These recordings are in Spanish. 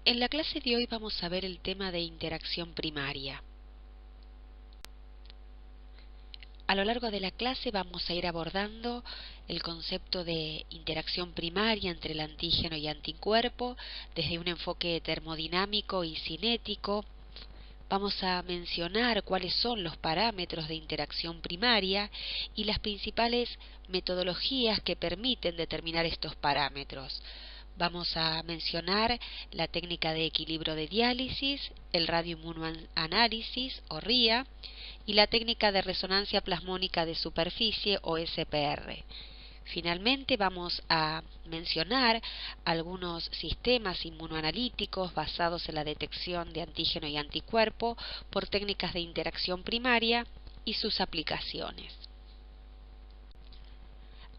En la clase de hoy vamos a ver el tema de interacción primaria. A lo largo de la clase vamos a ir abordando el concepto de interacción primaria entre el antígeno y anticuerpo desde un enfoque termodinámico y cinético. Vamos a mencionar cuáles son los parámetros de interacción primaria y las principales metodologías que permiten determinar estos parámetros. Vamos a mencionar la técnica de equilibrio de diálisis, el radioinmunoanálisis o RIA y la técnica de resonancia plasmónica de superficie o SPR. Finalmente vamos a mencionar algunos sistemas inmunoanalíticos basados en la detección de antígeno y anticuerpo por técnicas de interacción primaria y sus aplicaciones.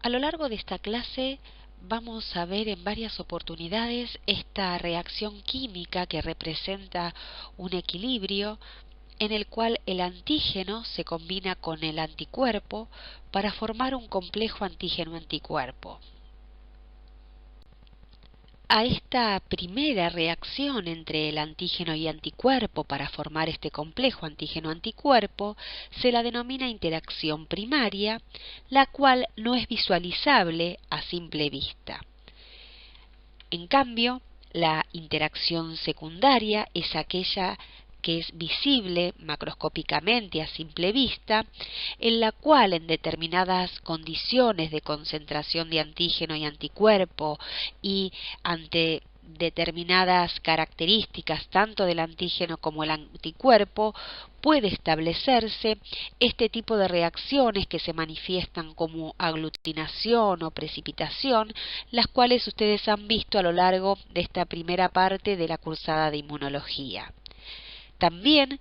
A lo largo de esta clase vamos a ver en varias oportunidades esta reacción química que representa un equilibrio en el cual el antígeno se combina con el anticuerpo para formar un complejo antígeno-anticuerpo. A esta primera reacción entre el antígeno y anticuerpo para formar este complejo antígeno-anticuerpo se la denomina interacción primaria, la cual no es visualizable a simple vista. En cambio, la interacción secundaria es aquella que es visible macroscópicamente a simple vista, en la cual en determinadas condiciones de concentración de antígeno y anticuerpo y ante determinadas características tanto del antígeno como el anticuerpo, puede establecerse este tipo de reacciones que se manifiestan como aglutinación o precipitación, las cuales ustedes han visto a lo largo de esta primera parte de la cursada de inmunología. También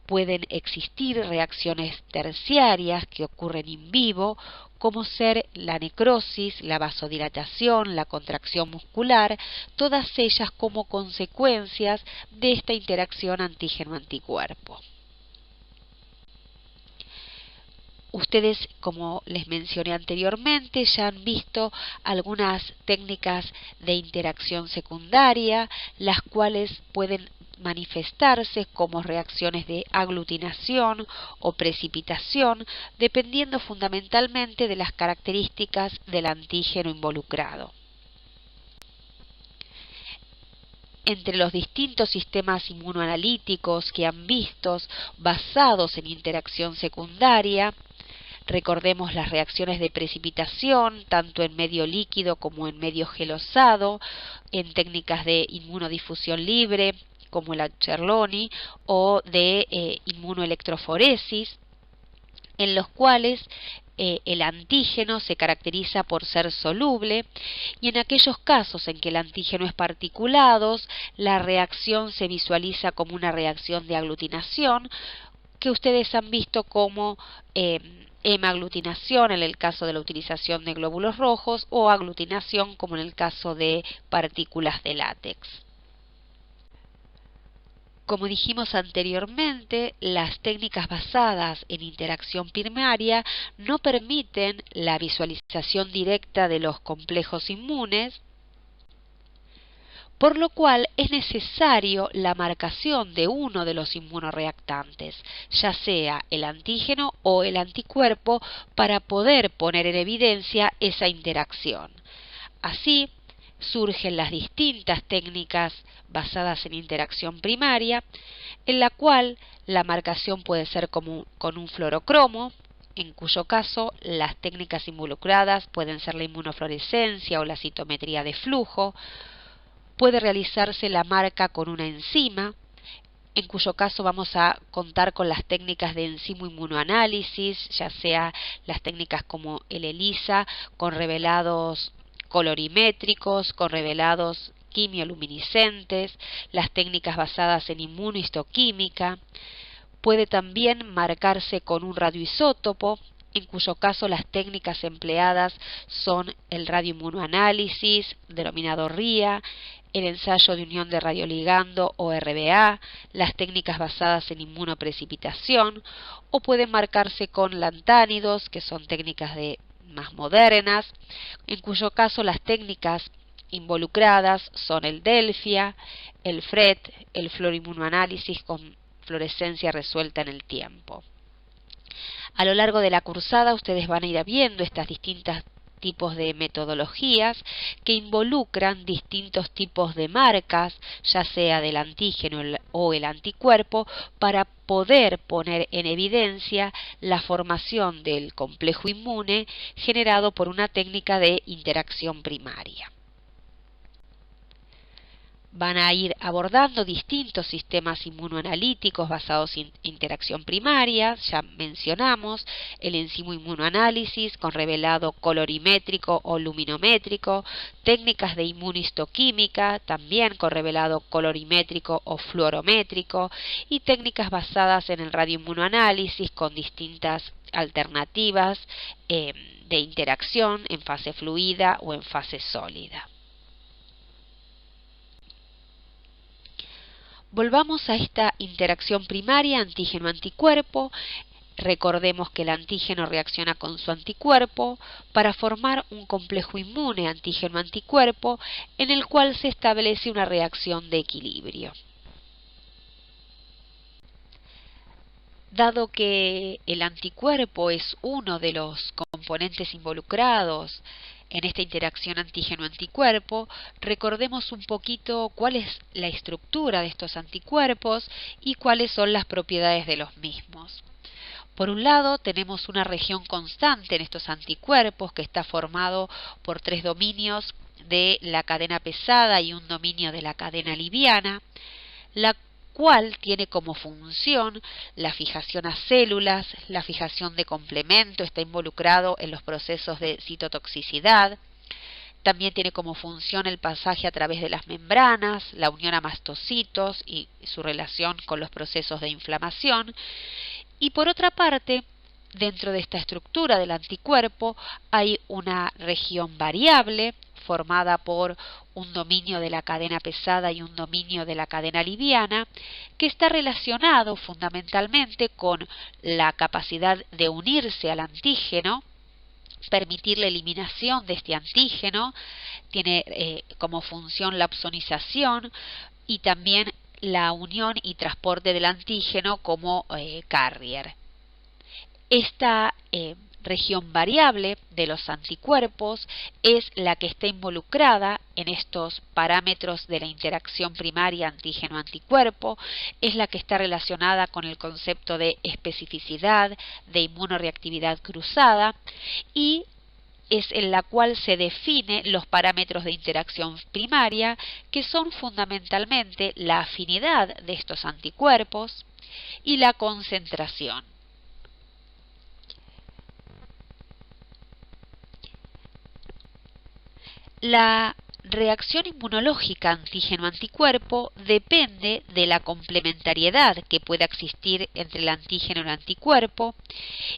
pueden existir reacciones terciarias que ocurren in vivo, como ser la necrosis, la vasodilatación, la contracción muscular, todas ellas como consecuencias de esta interacción antígeno-anticuerpo. Ustedes, como les mencioné anteriormente, ya han visto algunas técnicas de interacción secundaria, las cuales pueden manifestarse como reacciones de aglutinación o precipitación, dependiendo fundamentalmente de las características del antígeno involucrado. Entre los distintos sistemas inmunoanalíticos que han visto basados en interacción secundaria, recordemos las reacciones de precipitación, tanto en medio líquido como en medio gelosado, en técnicas de inmunodifusión libre, como la Cherloni, o de inmunoelectroforesis, en los cuales el antígeno se caracteriza por ser soluble, y en aquellos casos en que el antígeno es particulado, la reacción se visualiza como una reacción de aglutinación, que ustedes han visto como hemaglutinación en el caso de la utilización de glóbulos rojos o aglutinación como en el caso de partículas de látex. Como dijimos anteriormente, las técnicas basadas en interacción primaria no permiten la visualización directa de los complejos inmunes, por lo cual es necesario la marcación de uno de los inmunoreactantes, ya sea el antígeno o el anticuerpo, para poder poner en evidencia esa interacción. Así, surgen las distintas técnicas basadas en interacción primaria, en la cual la marcación puede ser con un fluorocromo, en cuyo caso las técnicas involucradas pueden ser la inmunofluorescencia o la citometría de flujo. Puede realizarse la marca con una enzima, en cuyo caso vamos a contar con las técnicas de enzimo inmunoanálisis, ya sea las técnicas como el ELISA, con revelados colorimétricos, con revelados quimioluminiscentes, las técnicas basadas en inmunohistoquímica. Puede también marcarse con un radioisótopo, en cuyo caso las técnicas empleadas son el radioinmunoanálisis, denominado RIA, el ensayo de unión de radioligando o RBA, las técnicas basadas en inmunoprecipitación, o pueden marcarse con lantánidos, que son técnicas más modernas, en cuyo caso las técnicas involucradas son el Delfia, el FRET, el fluoroinmunoanálisis con fluorescencia resuelta en el tiempo. A lo largo de la cursada ustedes van a ir viendo estas distintas tipos de metodologías que involucran distintos tipos de marcas, ya sea del antígeno o el anticuerpo, para poder poner en evidencia la formación del complejo inmune generado por una técnica de interacción primaria. Van a ir abordando distintos sistemas inmunoanalíticos basados en interacción primaria. Ya mencionamos el enzimo inmunoanálisis con revelado colorimétrico o luminométrico, técnicas de inmunistoquímica también con revelado colorimétrico o fluorométrico y técnicas basadas en el radioinmunoanálisis con distintas alternativas de interacción en fase fluida o en fase sólida. Volvamos a esta interacción primaria antígeno-anticuerpo. Recordemos que el antígeno reacciona con su anticuerpo para formar un complejo inmune antígeno-anticuerpo en el cual se establece una reacción de equilibrio. Dado que el anticuerpo es uno de los componentes involucrados en esta interacción antígeno-anticuerpo, recordemos un poquito cuál es la estructura de estos anticuerpos y cuáles son las propiedades de los mismos. Por un lado, tenemos una región constante en estos anticuerpos que está formado por 3 dominios de la cadena pesada y un dominio de la cadena liviana, la cual tiene como función la fijación a células, la fijación de complemento, está involucrado en los procesos de citotoxicidad. También tiene como función el pasaje a través de las membranas, la unión a mastocitos y su relación con los procesos de inflamación. Y por otra parte, dentro de esta estructura del anticuerpo hay una región variable formada por un dominio de la cadena pesada y un dominio de la cadena liviana, que está relacionado fundamentalmente con la capacidad de unirse al antígeno, permitir la eliminación de este antígeno, tiene como función la opsonización y también la unión y transporte del antígeno como carrier. Esta región variable de los anticuerpos es la que está involucrada en estos parámetros de la interacción primaria antígeno-anticuerpo, es la que está relacionada con el concepto de especificidad, de inmunoreactividad cruzada y es en la cual se definen los parámetros de interacción primaria, que son fundamentalmente la afinidad de estos anticuerpos y la concentración. La reacción inmunológica antígeno-anticuerpo depende de la complementariedad que pueda existir entre el antígeno y el anticuerpo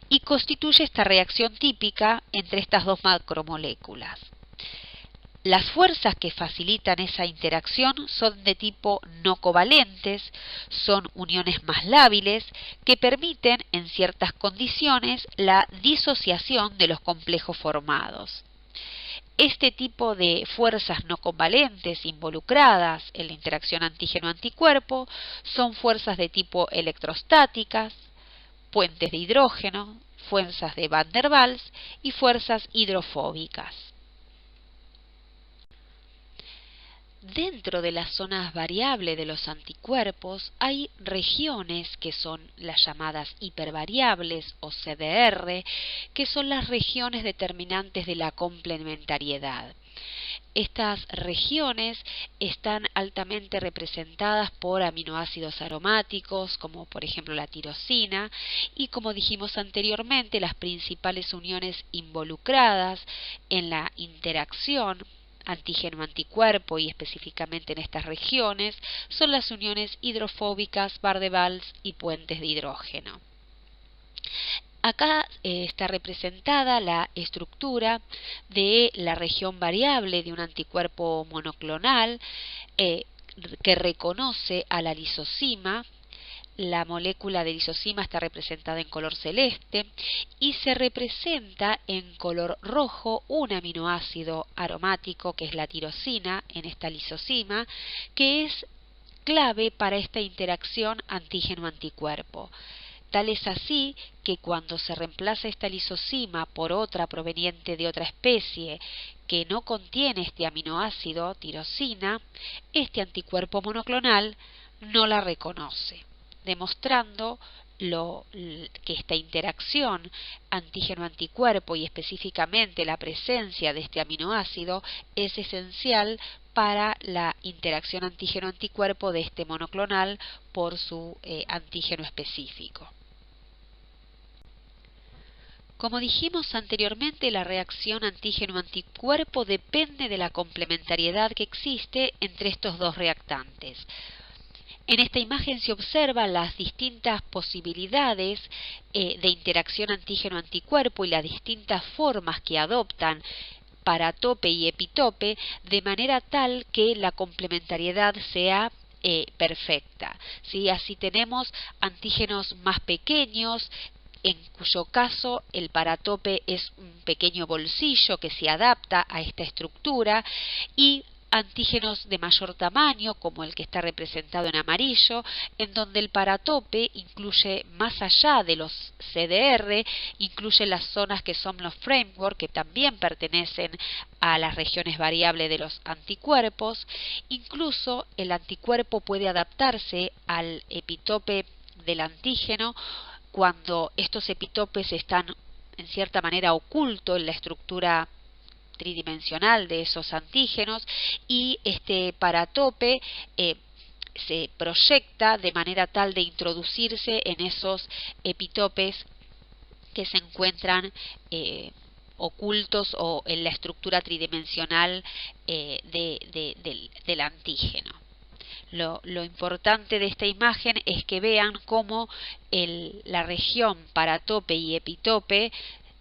y constituye esta reacción típica entre estas dos macromoléculas. Las fuerzas que facilitan esa interacción son de tipo no covalentes, son uniones más lábiles que permiten en ciertas condiciones la disociación de los complejos formados. Este tipo de fuerzas no covalentes involucradas en la interacción antígeno-anticuerpo son fuerzas de tipo electrostáticas, puentes de hidrógeno, fuerzas de Van der Waals y fuerzas hidrofóbicas. Dentro de las zonas variables de los anticuerpos hay regiones que son las llamadas hipervariables o CDR, que son las regiones determinantes de la complementariedad. Estas regiones están altamente representadas por aminoácidos aromáticos, como por ejemplo la tirosina, y como dijimos anteriormente, las principales uniones involucradas en la interacción antígeno-anticuerpo y específicamente en estas regiones son las uniones hidrofóbicas, Van der Waals y puentes de hidrógeno. Acá está representada la estructura de la región variable de un anticuerpo monoclonal que reconoce a la lisozima. la molécula de lisozima está representada en color celeste y se representa en color rojo un aminoácido aromático que es la tirosina en esta lisozima, que es clave para esta interacción antígeno-anticuerpo. Tal es así que cuando se reemplaza esta lisozima por otra proveniente de otra especie que no contiene este aminoácido tirosina, este anticuerpo monoclonal no la reconoce, demostrando que esta interacción antígeno-anticuerpo y específicamente la presencia de este aminoácido es esencial para la interacción antígeno-anticuerpo de este monoclonal por su antígeno específico. Como dijimos anteriormente, la reacción antígeno-anticuerpo depende de la complementariedad que existe entre estos dos reactantes. En esta imagen se observan las distintas posibilidades de interacción antígeno-anticuerpo y las distintas formas que adoptan paratope y epitope, de manera tal que la complementariedad sea perfecta, ¿sí? Así tenemos antígenos más pequeños, en cuyo caso el paratope es un pequeño bolsillo que se adapta a esta estructura, y antígenos de mayor tamaño, como el que está representado en amarillo, en donde el paratope incluye, más allá de los CDR, incluye las zonas que son los framework, que también pertenecen a las regiones variables de los anticuerpos. Incluso el anticuerpo puede adaptarse al epitope del antígeno cuando estos epitopes están en cierta manera ocultos en la estructura tridimensional de esos antígenos, y este paratope se proyecta de manera tal de introducirse en esos epitopes que se encuentran ocultos o en la estructura tridimensional del antígeno. Lo importante de esta imagen es que vean cómo la región paratope y epitope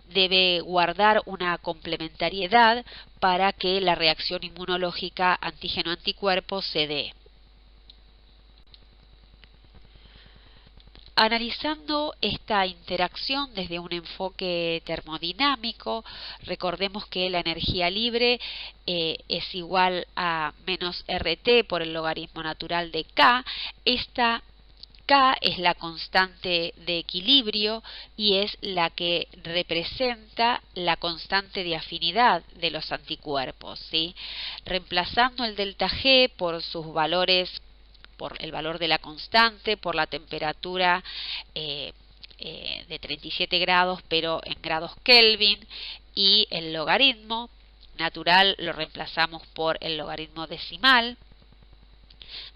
debe guardar una complementariedad para que la reacción inmunológica antígeno-anticuerpo se dé. Analizando esta interacción desde un enfoque termodinámico, recordemos que la energía libre es igual a menos RT por el logaritmo natural de K. Esta K es la constante de equilibrio y es la que representa la constante de afinidad de los anticuerpos, ¿sí? Reemplazando el delta G por sus valores, por el valor de la constante, por la temperatura de 37 grados, pero en grados Kelvin, y el logaritmo natural lo reemplazamos por el logaritmo decimal.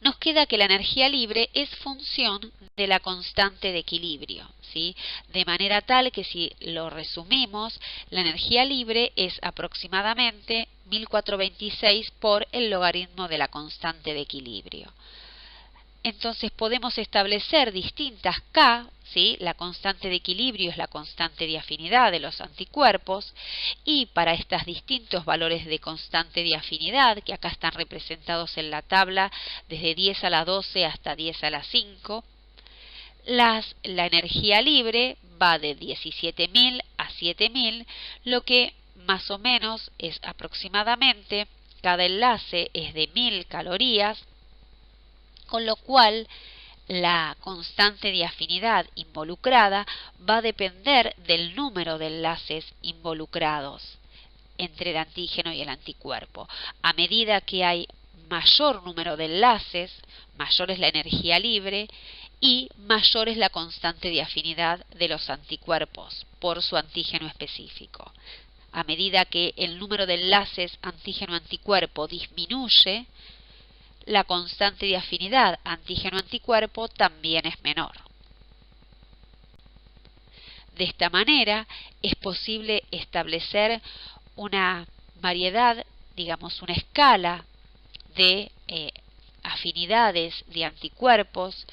Nos queda que la energía libre es función de la constante de equilibrio, ¿sí? De manera tal que si lo resumimos, la energía libre es aproximadamente 1426 por el logaritmo de la constante de equilibrio. Entonces podemos establecer distintas K, ¿sí? La constante de equilibrio es la constante de afinidad de los anticuerpos, y para estos distintos valores de constante de afinidad, que acá están representados en la tabla desde 10 a la 12 hasta 10 a la 5, la energía libre va de 17.000 a 7.000, lo que más o menos es aproximadamente, cada enlace es de 1.000 calorías, con lo cual la constante de afinidad involucrada va a depender del número de enlaces involucrados entre el antígeno y el anticuerpo. A medida que hay mayor número de enlaces, mayor es la energía libre y mayor es la constante de afinidad de los anticuerpos por su antígeno específico. A medida que el número de enlaces antígeno-anticuerpo disminuye, la constante de afinidad antígeno-anticuerpo también es menor. De esta manera es posible establecer una variedad, digamos una escala de afinidades de anticuerpos,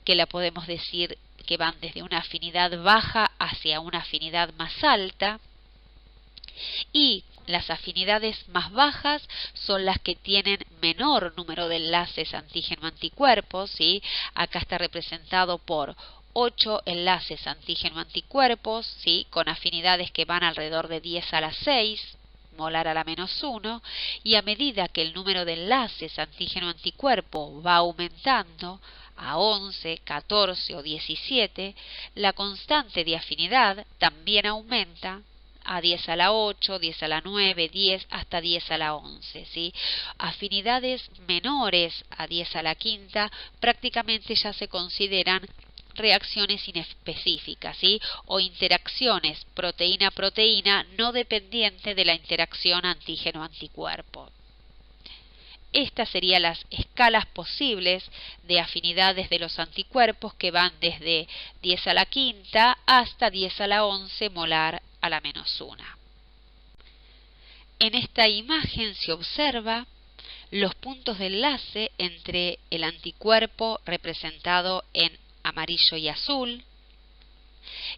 que la podemos decir que van desde una afinidad baja hacia una afinidad más alta, y Las afinidades más bajas son las que tienen menor número de enlaces antígeno-anticuerpos, ¿sí? Acá está representado por 8 enlaces antígeno-anticuerpos, ¿sí? Con afinidades que van alrededor de 10 a la 6, molar a la menos 1, y a medida que el número de enlaces antígeno-anticuerpo va aumentando a 11, 14 o 17, la constante de afinidad también aumenta a 10 a la 8, 10 a la 9, 10 hasta 10 a la 11, ¿sí? Afinidades menores a 10 a la quinta prácticamente ya se consideran reacciones inespecíficas, ¿sí? O interacciones proteína-proteína no dependiente de la interacción antígeno-anticuerpo. Estas serían las escalas posibles de afinidades de los anticuerpos, que van desde 10 a la quinta hasta 10 a la 11 molar a la menos 1. En esta imagen se observa los puntos de enlace entre el anticuerpo representado en amarillo y azul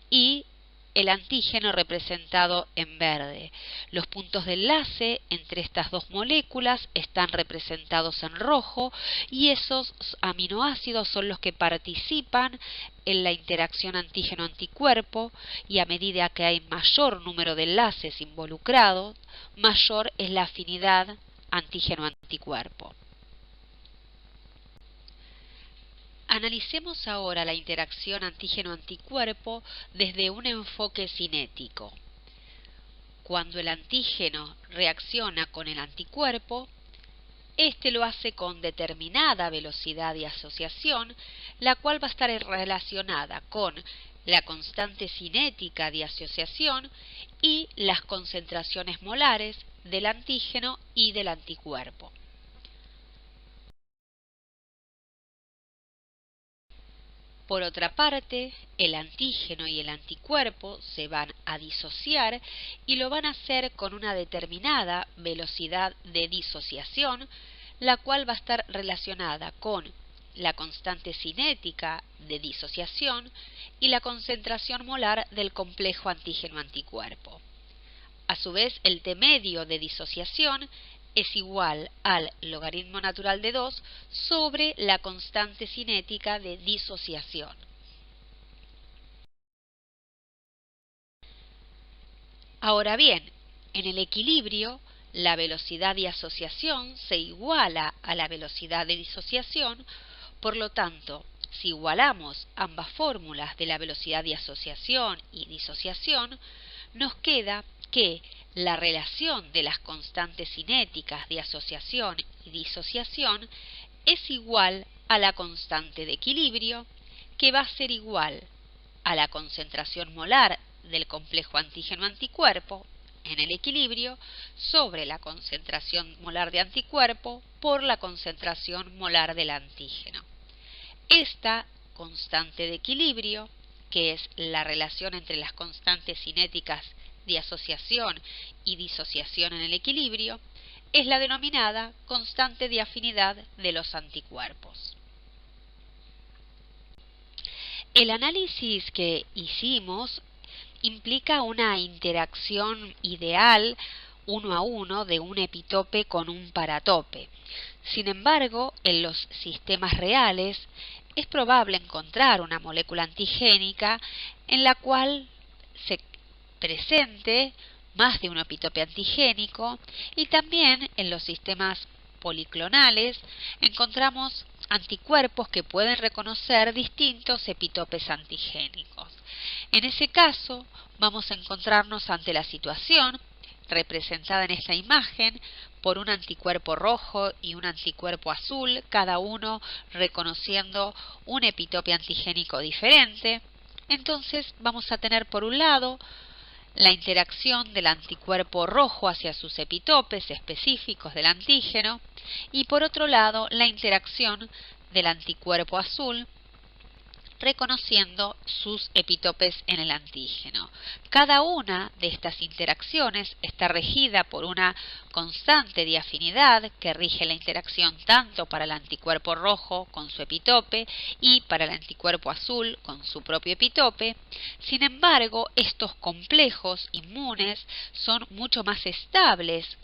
y el antígeno representado en verde. Los puntos de enlace entre estas dos moléculas están representados en rojo y esos aminoácidos son los que participan en la interacción antígeno-anticuerpo, y a medida que hay mayor número de enlaces involucrados, mayor es la afinidad antígeno-anticuerpo. Analicemos ahora la interacción antígeno-anticuerpo desde un enfoque cinético. Cuando el antígeno reacciona con el anticuerpo, este lo hace con determinada velocidad de asociación, la cual va a estar relacionada con la constante cinética de asociación y las concentraciones molares del antígeno y del anticuerpo. Por otra parte, el antígeno y el anticuerpo se van a disociar y lo van a hacer con una determinada velocidad de disociación, la cual va a estar relacionada con la constante cinética de disociación y la concentración molar del complejo antígeno-anticuerpo. A su vez, el T medio de disociación es igual al logaritmo natural de 2 sobre la constante cinética de disociación. Ahora bien, en el equilibrio, la velocidad de asociación se iguala a la velocidad de disociación, por lo tanto, si igualamos ambas fórmulas de la velocidad de asociación y disociación, nos queda que la relación de las constantes cinéticas de asociación y disociación es igual a la constante de equilibrio, que va a ser igual a la concentración molar del complejo antígeno-anticuerpo en el equilibrio sobre la concentración molar de anticuerpo por la concentración molar del antígeno. Esta constante de equilibrio, que es la relación entre las constantes cinéticas de asociación y disociación en el equilibrio, es la denominada constante de afinidad de los anticuerpos. El análisis que hicimos implica una interacción ideal 1 a 1 de un epitope con un paratope. Sin embargo, en los sistemas reales es probable encontrar una molécula antigénica en la cual se presente más de un epitope antigénico, y también en los sistemas policlonales encontramos anticuerpos que pueden reconocer distintos epitopes antigénicos. En ese caso, vamos a encontrarnos ante la situación representada en esta imagen por un anticuerpo rojo y un anticuerpo azul, cada uno reconociendo un epitope antigénico diferente. Entonces vamos a tener por un lado la interacción del anticuerpo rojo hacia sus epitopes específicos del antígeno y por otro lado la interacción del anticuerpo azul reconociendo sus epitopes en el antígeno. Cada una de estas interacciones está regida por una constante de afinidad que rige la interacción tanto para el anticuerpo rojo con su epitope y para el anticuerpo azul con su propio epitope. Sin embargo, estos complejos inmunes son mucho más estables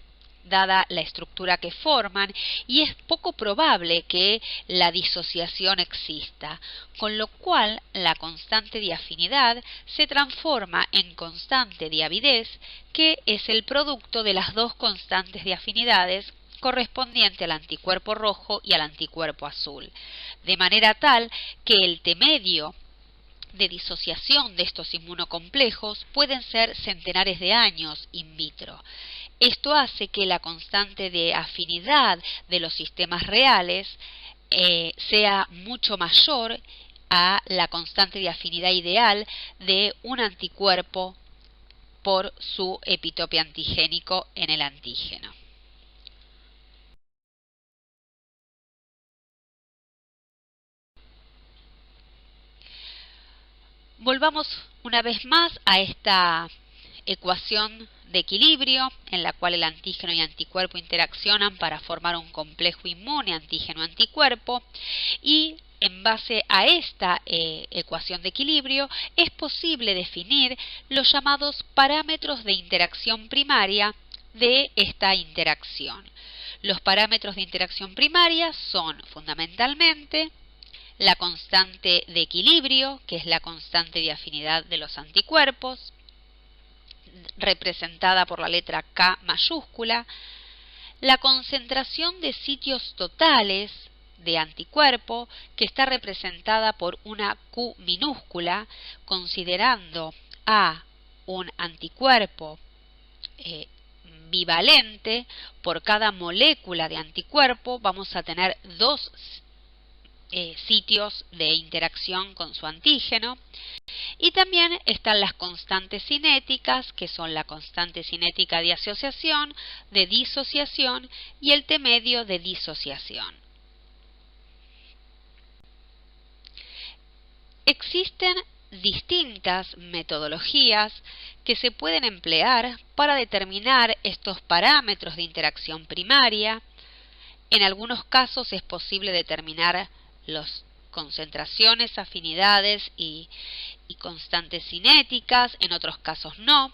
dada la estructura que forman, y es poco probable que la disociación exista, con lo cual la constante de afinidad se transforma en constante de avidez, que es el producto de las dos constantes de afinidades correspondiente al anticuerpo rojo y al anticuerpo azul, de manera tal que el T medio de disociación de estos inmunocomplejos pueden ser centenares de años in vitro. Esto hace que la constante de afinidad de los sistemas reales sea mucho mayor a la constante de afinidad ideal de un anticuerpo por su epitope antigénico en el antígeno. Volvamos una vez más a esta ecuación de equilibrio en la cual el antígeno y anticuerpo interaccionan para formar un complejo inmune antígeno-anticuerpo, y en base a esta ecuación de equilibrio es posible definir los llamados parámetros de interacción primaria de esta interacción. Los parámetros de interacción primaria son fundamentalmente la constante de equilibrio, que es la constante de afinidad de los anticuerpos, representada por la letra K mayúscula, la concentración de sitios totales de anticuerpo, que está representada por una Q minúscula, considerando a un anticuerpo bivalente. Por cada molécula de anticuerpo vamos a tener dos sitios de interacción con su antígeno. Y también están las constantes cinéticas, que son la constante cinética de asociación, de disociación y el T medio de disociación. Existen distintas metodologías que se pueden emplear para determinar estos parámetros de interacción primaria. En algunos casos es posible determinar las concentraciones, afinidades y constantes cinéticas, en otros casos no.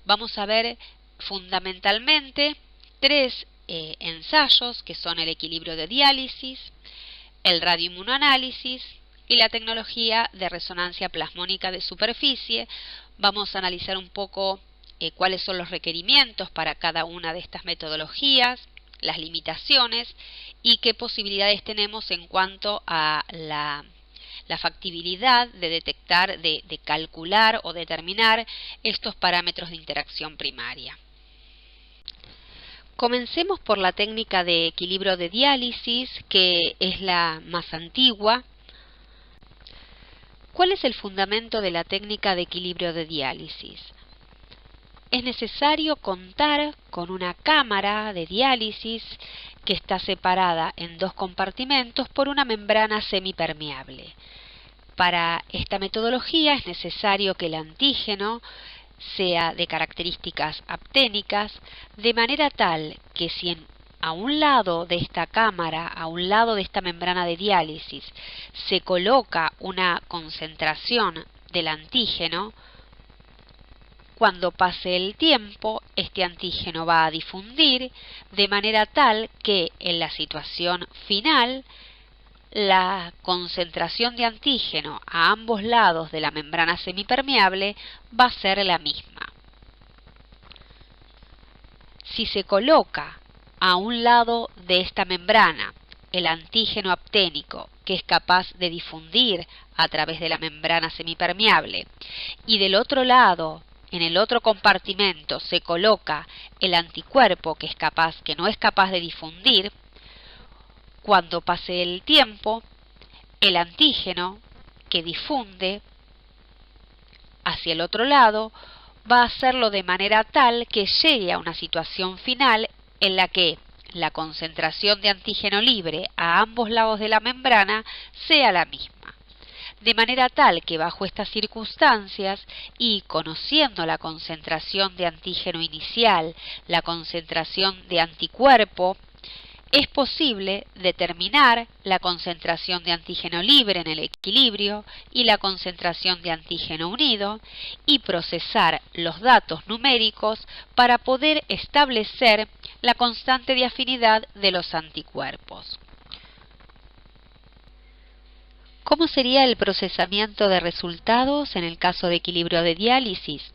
Vamos a ver fundamentalmente tres ensayos, que son el equilibrio de diálisis, el radioinmunoanálisis y la tecnología de resonancia plasmónica de superficie. Vamos a analizar un poco cuáles son los requerimientos para cada una de estas metodologías, las limitaciones y qué posibilidades tenemos en cuanto a la factibilidad de detectar, de calcular o determinar estos parámetros de interacción primaria. Comencemos por la técnica de equilibrio de diálisis, que es la más antigua. ¿Cuál es el fundamento de la técnica de equilibrio de diálisis? Es necesario contar con una cámara de diálisis que está separada en dos compartimentos por una membrana semipermeable. Para esta metodología es necesario que el antígeno sea de características apténicas, de manera tal que si a un lado de esta cámara, a un lado de esta membrana de diálisis, se coloca una concentración del antígeno, cuando pase el tiempo, este antígeno va a difundir de manera tal que en la situación final la concentración de antígeno a ambos lados de la membrana semipermeable va a ser la misma. Si se coloca a un lado de esta membrana el antígeno apténico, que es capaz de difundir a través de la membrana semipermeable, y del otro lado, en el otro compartimento, se coloca el anticuerpo que no es capaz de difundir, cuando pase el tiempo, el antígeno que difunde hacia el otro lado va a hacerlo de manera tal que llegue a una situación final en la que la concentración de antígeno libre a ambos lados de la membrana sea la misma. de manera tal que bajo estas circunstancias y conociendo la concentración de antígeno inicial, la concentración de anticuerpo, es posible determinar la concentración de antígeno libre en el equilibrio y la concentración de antígeno unido y procesar los datos numéricos para poder establecer la constante de afinidad de los anticuerpos. ¿Cómo sería el procesamiento de resultados en el caso de equilibrio de diálisis?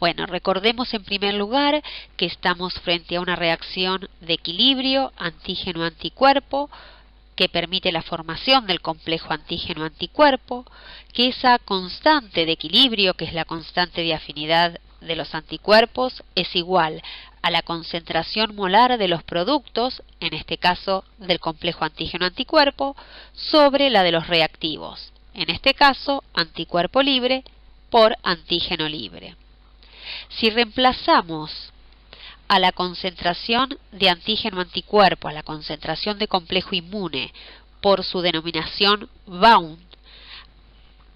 Bueno, recordemos en primer lugar que estamos frente a una reacción de equilibrio antígeno-anticuerpo que permite la formación del complejo antígeno-anticuerpo, que esa constante de equilibrio, que es la constante de afinidad de los anticuerpos, es igual a la concentración molar de los productos, en este caso del complejo antígeno-anticuerpo, sobre la de los reactivos, en este caso anticuerpo libre por antígeno libre. Si reemplazamos a la concentración de antígeno-anticuerpo, a la concentración de complejo inmune, por su denominación bound,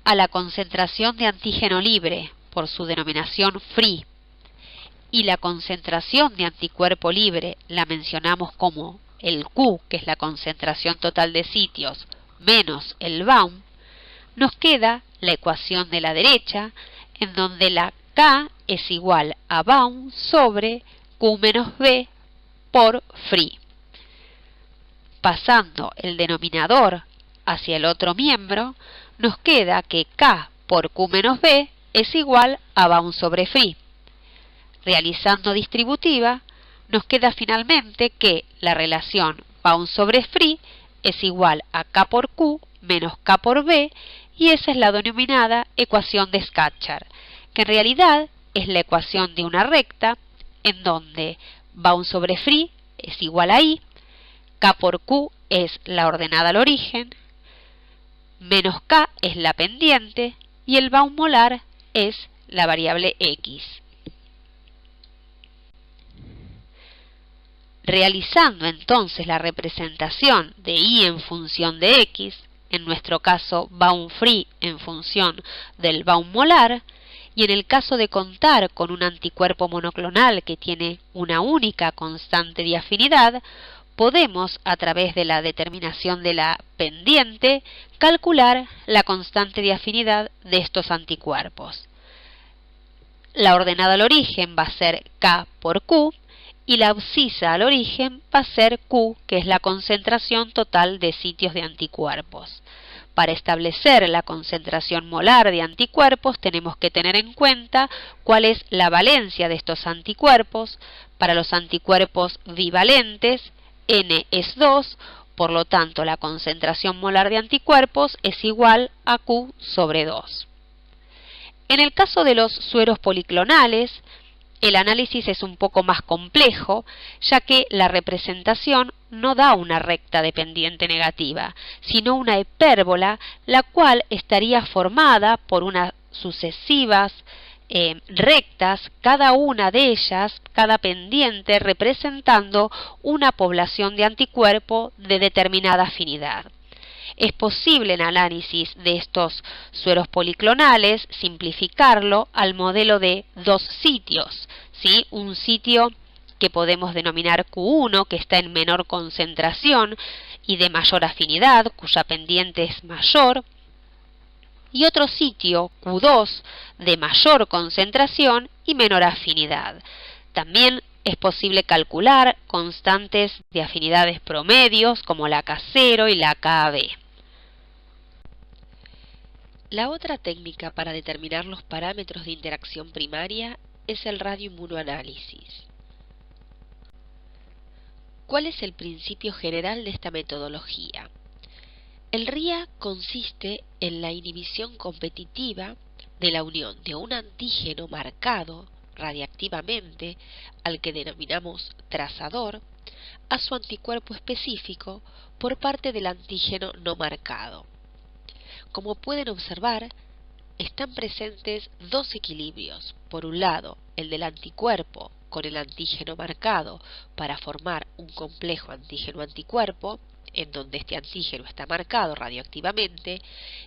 a la concentración de antígeno libre, por su denominación free, y la concentración de anticuerpo libre la mencionamos como el Q, que es la concentración total de sitios, menos el bound, nos queda la ecuación de la derecha, en donde la K es igual a bound sobre Q menos B por free. Pasando el denominador hacia el otro miembro, nos queda que K por Q menos B es igual a bound sobre free. Realizando distributiva, nos queda finalmente que la relación bound sobre free es igual a K por Q menos K por B, y esa es la denominada ecuación de Scatchard, que en realidad es la ecuación de una recta en donde bound sobre free es igual a I, K por Q es la ordenada al origen, menos K es la pendiente y el bound molar es la variable X. Realizando entonces la representación de I en función de X, en nuestro caso bound free en función del bound molar, y en el caso de contar con un anticuerpo monoclonal que tiene una única constante de afinidad, podemos, a través de la determinación de la pendiente, calcular la constante de afinidad de estos anticuerpos. La ordenada al origen va a ser K por Q, y la abscisa al origen va a ser Q, que es la concentración total de sitios de anticuerpos. Para establecer la concentración molar de anticuerpos tenemos que tener en cuenta cuál es la valencia de estos anticuerpos. Para los anticuerpos bivalentes, N es 2, por lo tanto la concentración molar de anticuerpos es igual a Q sobre 2. En el caso de los sueros policlonales, el análisis es un poco más complejo, ya que la representación no da una recta de pendiente negativa, sino una hipérbola, la cual estaría formada por unas sucesivas rectas, cada una de ellas, cada pendiente representando una población de anticuerpo de determinada afinidad. Es posible en análisis de estos sueros policlonales simplificarlo al modelo de dos sitios, ¿sí? Un sitio que podemos denominar Q1, que está en menor concentración y de mayor afinidad, cuya pendiente es mayor, y otro sitio, Q2, de mayor concentración y menor afinidad. También es posible calcular constantes de afinidades promedios como la K0 y la Kb. La otra técnica para determinar los parámetros de interacción primaria es el radioinmunoanálisis. ¿Cuál es el principio general de esta metodología? El RIA consiste en la inhibición competitiva de la unión de un antígeno marcado radiactivamente, al que denominamos trazador, a su anticuerpo específico por parte del antígeno no marcado. Como pueden observar, están presentes dos equilibrios. Por un lado, el del anticuerpo con el antígeno marcado para formar un complejo antígeno-anticuerpo, en donde este antígeno está marcado radioactivamente,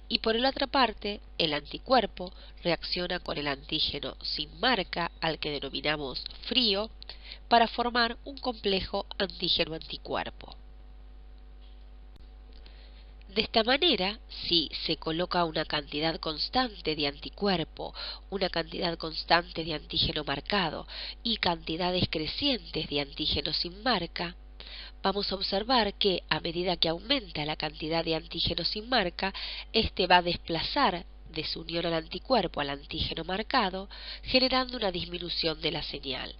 y por la otra parte, el anticuerpo reacciona con el antígeno sin marca, al que denominamos frío, para formar un complejo antígeno-anticuerpo. De esta manera, si se coloca una cantidad constante de anticuerpo, una cantidad constante de antígeno marcado y cantidades crecientes de antígeno sin marca, vamos a observar que a medida que aumenta la cantidad de antígeno sin marca, este va a desplazar de su unión al anticuerpo al antígeno marcado, generando una disminución de la señal.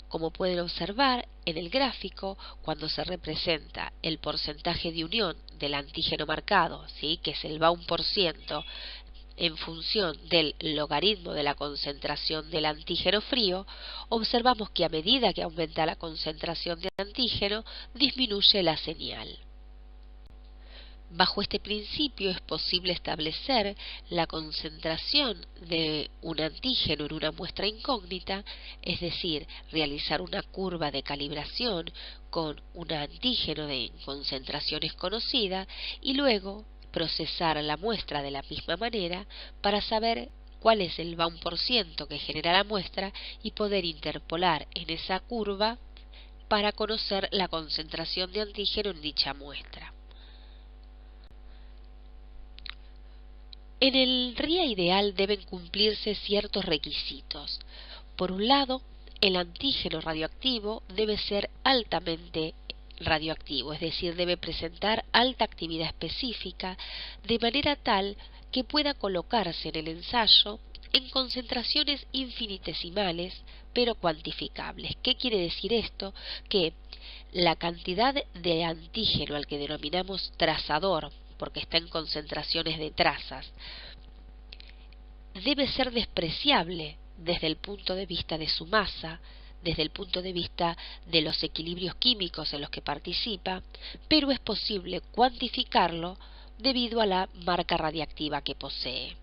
Como pueden observar en el gráfico, cuando se representa el porcentaje de unión del antígeno marcado, ¿sí?, que es el Baum%, en función del logaritmo de la concentración del antígeno frío, observamos que a medida que aumenta la concentración de antígeno, disminuye la señal. Bajo este principio es posible establecer la concentración de un antígeno en una muestra incógnita, es decir, realizar una curva de calibración con un antígeno de concentraciones conocidas y luego procesar la muestra de la misma manera para saber cuál es el Baum% que genera la muestra y poder interpolar en esa curva para conocer la concentración de antígeno en dicha muestra. En el RIA ideal deben cumplirse ciertos requisitos. Por un lado, el antígeno radioactivo debe ser altamente radioactivo, es decir, debe presentar alta actividad específica, de manera tal que pueda colocarse en el ensayo en concentraciones infinitesimales, pero cuantificables. ¿Qué quiere decir esto? Que la cantidad de antígeno al que denominamos trazador, porque está en concentraciones de trazas, debe ser despreciable desde el punto de vista de su masa, desde el punto de vista de los equilibrios químicos en los que participa, pero es posible cuantificarlo debido a la marca radiactiva que posee.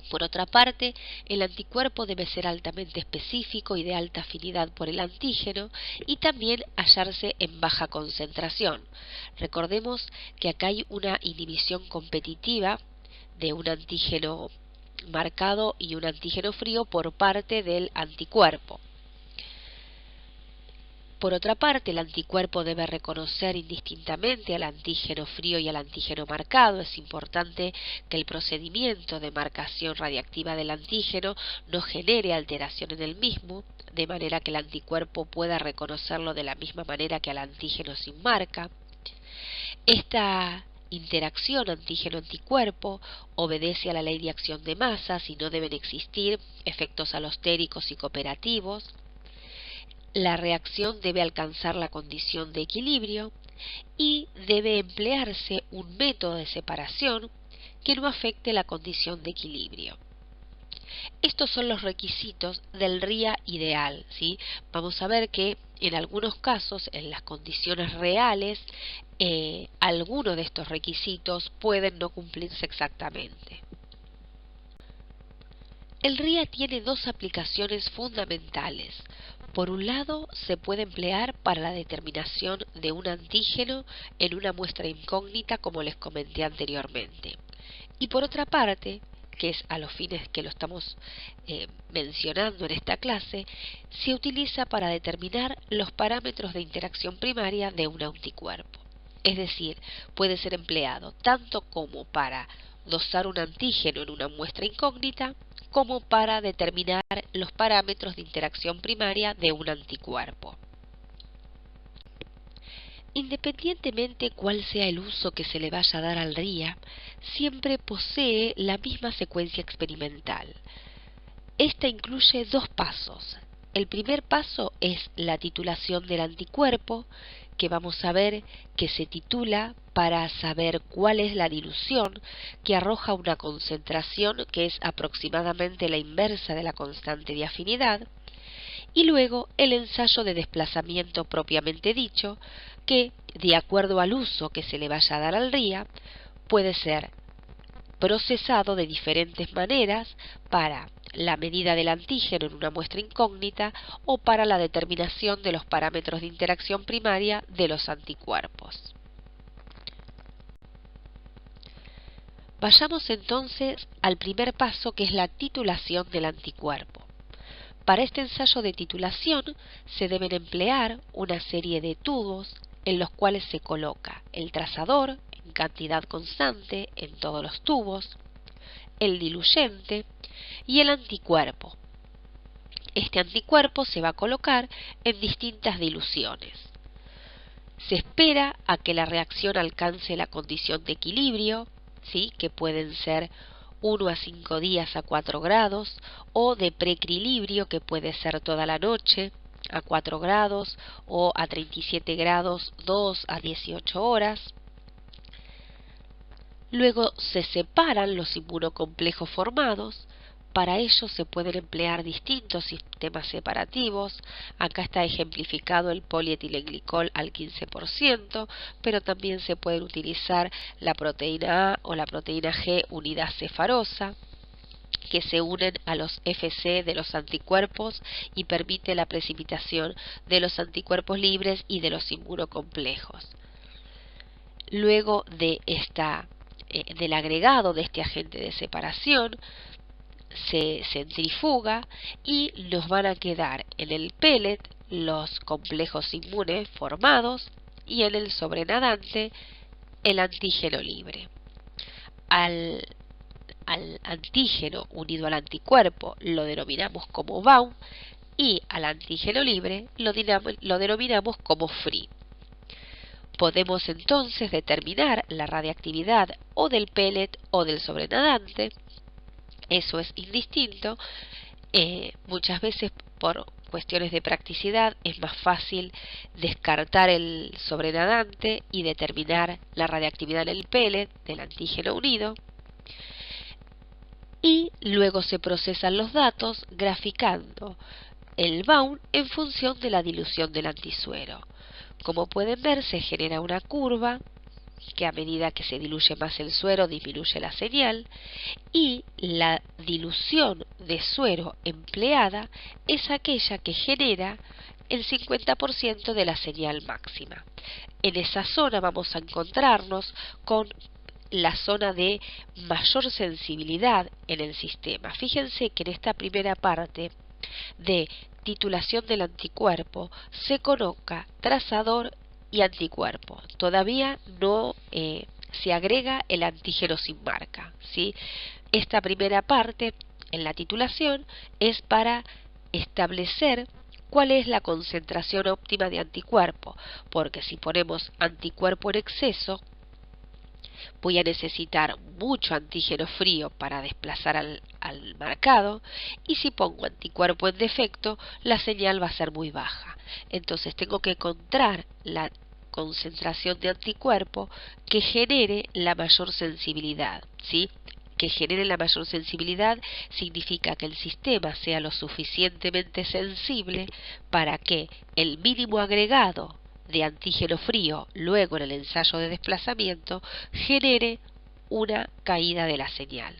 Por otra parte, el anticuerpo debe ser altamente específico y de alta afinidad por el antígeno y también hallarse en baja concentración. Recordemos que acá hay una inhibición competitiva de un antígeno marcado y un antígeno frío por parte del anticuerpo. Por otra parte, el anticuerpo debe reconocer indistintamente al antígeno frío y al antígeno marcado. Es importante que el procedimiento de marcación radiactiva del antígeno no genere alteración en el mismo, de manera que el anticuerpo pueda reconocerlo de la misma manera que al antígeno sin marca. Esta interacción antígeno-anticuerpo obedece a la ley de acción de masas y no deben existir efectos alostéricos y cooperativos. La reacción debe alcanzar la condición de equilibrio y debe emplearse un método de separación que no afecte la condición de equilibrio. Estos son los requisitos del RIA ideal, ¿sí? Vamos a ver que en algunos casos, en las condiciones reales, algunos de estos requisitos pueden no cumplirse exactamente. El RIA tiene dos aplicaciones fundamentales. Por un lado, se puede emplear para la determinación de un antígeno en una muestra incógnita, como les comenté anteriormente. Y por otra parte, que es a los fines que lo estamos mencionando en esta clase, se utiliza para determinar los parámetros de interacción primaria de un anticuerpo. Es decir, puede ser empleado tanto como para dosar un antígeno en una muestra incógnita, como para determinar los parámetros de interacción primaria de un anticuerpo. Independientemente cuál sea el uso que se le vaya a dar al RIA, siempre posee la misma secuencia experimental. Esta incluye dos pasos. El primer paso es la titulación del anticuerpo, que vamos a ver que se titula para saber cuál es la dilución que arroja una concentración que es aproximadamente la inversa de la constante de afinidad, y luego el ensayo de desplazamiento propiamente dicho, que, de acuerdo al uso que se le vaya a dar al RIA, puede ser procesado de diferentes maneras para la medida del antígeno en una muestra incógnita o para la determinación de los parámetros de interacción primaria de los anticuerpos. Vayamos entonces al primer paso, que es la titulación del anticuerpo. Para este ensayo de titulación se deben emplear una serie de tubos en los cuales se coloca el trazador en cantidad constante en todos los tubos, el diluyente y el anticuerpo. Este anticuerpo se va a colocar en distintas diluciones. Se espera a que la reacción alcance la condición de equilibrio, ¿sí?, que pueden ser 1 a 5 días a 4 grados, o de preequilibrio, que puede ser toda la noche a 4 grados, o a 37 grados 2 a 18 horas. Luego se separan los inmunocomplejos formados. Para ello se pueden emplear distintos sistemas separativos. Acá está ejemplificado el polietilenglicol al 15%, pero también se pueden utilizar la proteína A o la proteína G unidad cefarosa, que se unen a los Fc de los anticuerpos y permite la precipitación de los anticuerpos libres y de los inmunocomplejos. Luego de del agregado de este agente de separación, se centrifuga y nos van a quedar en el pellet los complejos inmunes formados y en el sobrenadante el antígeno libre. Al antígeno unido al anticuerpo lo denominamos como bound y al antígeno libre lo denominamos como free. Podemos entonces determinar la radiactividad o del pellet o del sobrenadante. Eso es indistinto. Muchas veces por cuestiones de practicidad es más fácil descartar el sobrenadante y determinar la radiactividad del pellet del antígeno unido. Y luego se procesan los datos graficando el bound en función de la dilución del antisuero. Como pueden ver, se genera una curva que a medida que se diluye más el suero disminuye la señal, y la dilución de suero empleada es aquella que genera el 50% de la señal máxima. En esa zona vamos a encontrarnos con la zona de mayor sensibilidad en el sistema. Fíjense que en esta primera parte de titulación del anticuerpo se coloca trazador y anticuerpo. Todavía no se agrega el antígeno sin marca, ¿sí? Esta primera parte en la titulación es para establecer cuál es la concentración óptima de anticuerpo, porque si ponemos anticuerpo en exceso, voy a necesitar mucho antígeno frío para desplazar al marcado, y si pongo anticuerpo en defecto, la señal va a ser muy baja. Entonces tengo que encontrar la concentración de anticuerpo que genere la mayor sensibilidad, ¿sí? Que genere la mayor sensibilidad significa que el sistema sea lo suficientemente sensible para que el mínimo agregado de antígeno frío luego en el ensayo de desplazamiento genere una caída de la señal,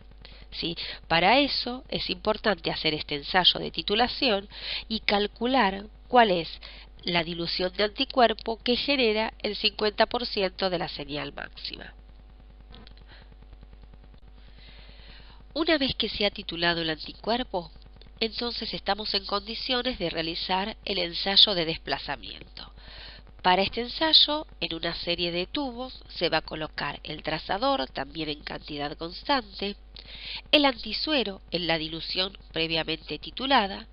¿sí? Para eso es importante hacer este ensayo de titulación y calcular cuál es la dilución de anticuerpo que genera el 50% de la señal máxima. Una vez que se ha titulado el anticuerpo, entonces estamos en condiciones de realizar el ensayo de desplazamiento. Para este ensayo, en una serie de tubos se va a colocar el trazador, también en cantidad constante, el antisuero en la dilución previamente titulada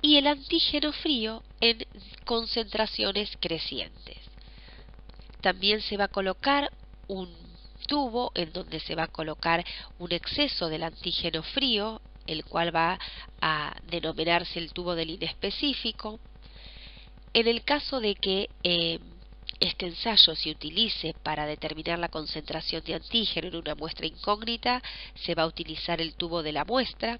y el antígeno frío en concentraciones crecientes. También se va a colocar un tubo en donde se va a colocar un exceso del antígeno frío, el cual va a denominarse el tubo del inespecífico. En el caso de que este ensayo se utilice para determinar la concentración de antígeno en una muestra incógnita, se va a utilizar el tubo de la muestra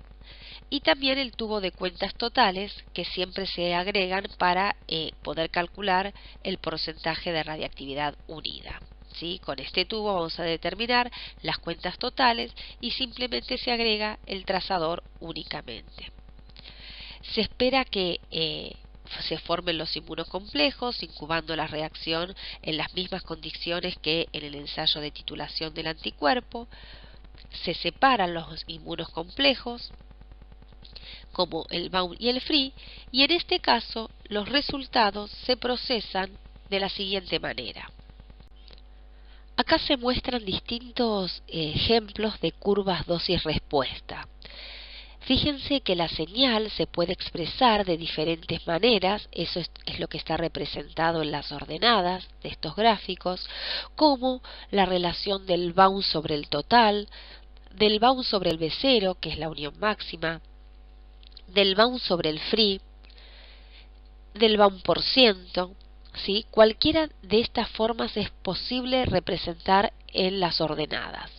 y también el tubo de cuentas totales, que siempre se agregan para poder calcular el porcentaje de radiactividad unida, ¿sí? Con este tubo vamos a determinar las cuentas totales y simplemente se agrega el trazador únicamente. Se espera que se formen los inmunocomplejos, incubando la reacción en las mismas condiciones que en el ensayo de titulación del anticuerpo. se separan los inmunos complejos, como el Baum y el Free, y en este caso los resultados se procesan de la siguiente manera. Acá se muestran distintos ejemplos de curvas dosis-respuesta. Fíjense que la señal se puede expresar de diferentes maneras, eso es lo que está representado en las ordenadas de estos gráficos, como la relación del Baum sobre el total, del Baum sobre el B0, que es la unión máxima, del Baum sobre el Free, del Baum por ciento, ¿sí? Cualquiera de estas formas es posible representar en las ordenadas.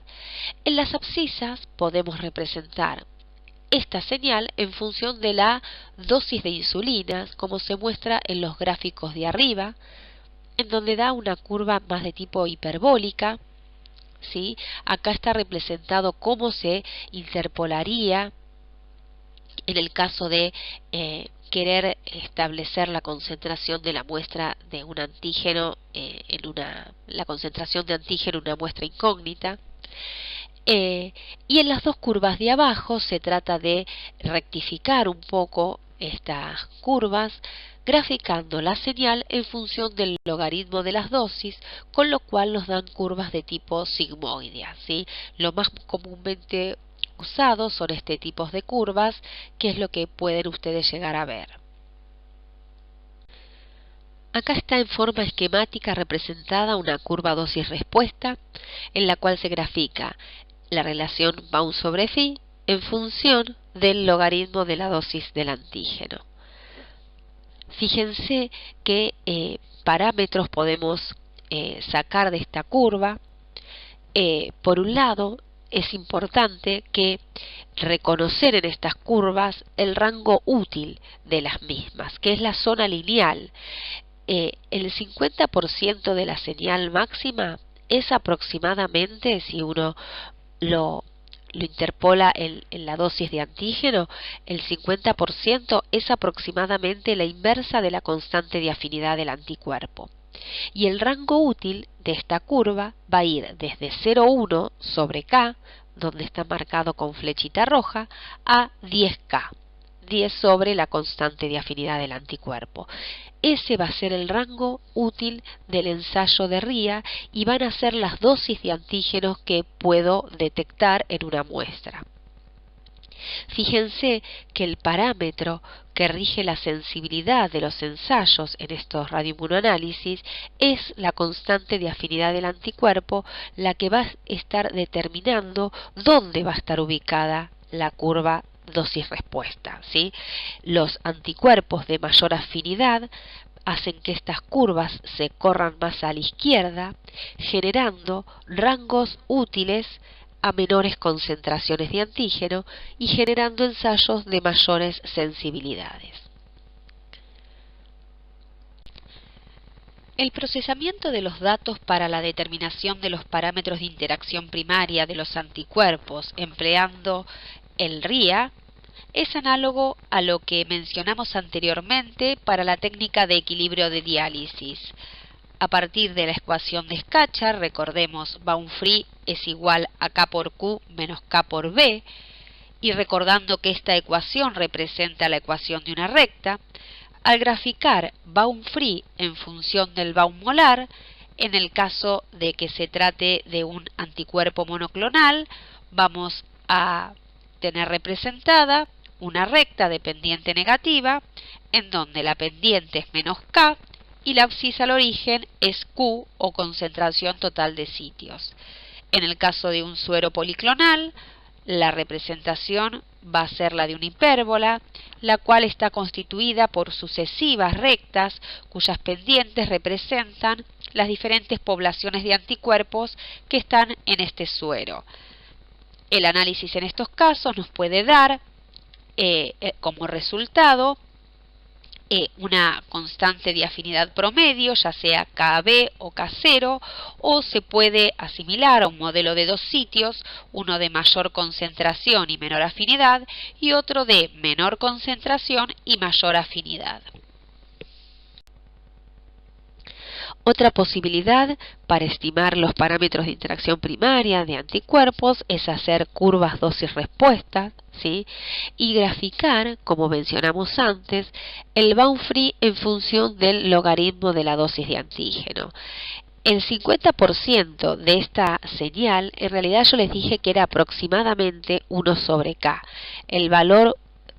En las abscisas podemos representar esta señal en función de la dosis de insulina, como se muestra en los gráficos de arriba, en donde da una curva más de tipo hiperbólica, ¿sí? Acá está representado cómo se interpolaría en el caso de querer establecer la concentración de la muestra de un antígeno la concentración de antígeno en una muestra incógnita. Y en las dos curvas de abajo se trata de rectificar un poco estas curvas, graficando la señal en función del logaritmo de las dosis, con lo cual nos dan curvas de tipo sigmoidea, ¿sí? Lo más comúnmente usados son este tipo de curvas, que es lo que pueden ustedes llegar a ver. Acá está en forma esquemática representada una curva dosis-respuesta, en la cual se grafica la relación Baum sobre Phi en función del logaritmo de la dosis del antígeno. Fíjense qué parámetros podemos sacar de esta curva. Por un lado, es importante que reconocer en estas curvas el rango útil de las mismas, que es la zona lineal. El 50% de la señal máxima es aproximadamente, si uno lo interpola en la dosis de antígeno, el 50% es aproximadamente la inversa de la constante de afinidad del anticuerpo. Y el rango útil de esta curva va a ir desde 0,1 sobre K, donde está marcado con flechita roja, a 10K, 10 sobre la constante de afinidad del anticuerpo. Ese va a ser el rango útil del ensayo de RIA y van a ser las dosis de antígenos que puedo detectar en una muestra. Fíjense que el parámetro que rige la sensibilidad de los ensayos en estos radioinmunoanálisis es la constante de afinidad del anticuerpo, la que va a estar determinando dónde va a estar ubicada la curva dosis-respuesta, ¿sí? Los anticuerpos de mayor afinidad hacen que estas curvas se corran más a la izquierda, generando rangos útiles a menores concentraciones de antígeno y generando ensayos de mayores sensibilidades. El procesamiento de los datos para la determinación de los parámetros de interacción primaria de los anticuerpos empleando el RIA es análogo a lo que mencionamos anteriormente para la técnica de equilibrio de diálisis. A partir de la ecuación de Scatchard, recordemos, Baum-Free es igual a K por Q menos K por B, y recordando que esta ecuación representa la ecuación de una recta, al graficar Baum-Free en función del Baum molar, en el caso de que se trate de un anticuerpo monoclonal, vamos a tener representada una recta de pendiente negativa, en donde la pendiente es menos K, y la abscisa al origen es Q o concentración total de sitios. En el caso de un suero policlonal, la representación va a ser la de una hipérbola, la cual está constituida por sucesivas rectas cuyas pendientes representan las diferentes poblaciones de anticuerpos que están en este suero. El análisis en estos casos nos puede dar como resultado una constante de afinidad promedio, ya sea KB o K0, o se puede asimilar a un modelo de dos sitios, uno de mayor concentración y menor afinidad, y otro de menor concentración y mayor afinidad. Otra posibilidad para estimar los parámetros de interacción primaria de anticuerpos es hacer curvas dosis-respuesta, ¿sí? Y graficar, como mencionamos antes, el bound free en función del logaritmo de la dosis de antígeno. El 50% de esta señal, en realidad yo les dije que era aproximadamente 1 sobre K. El valor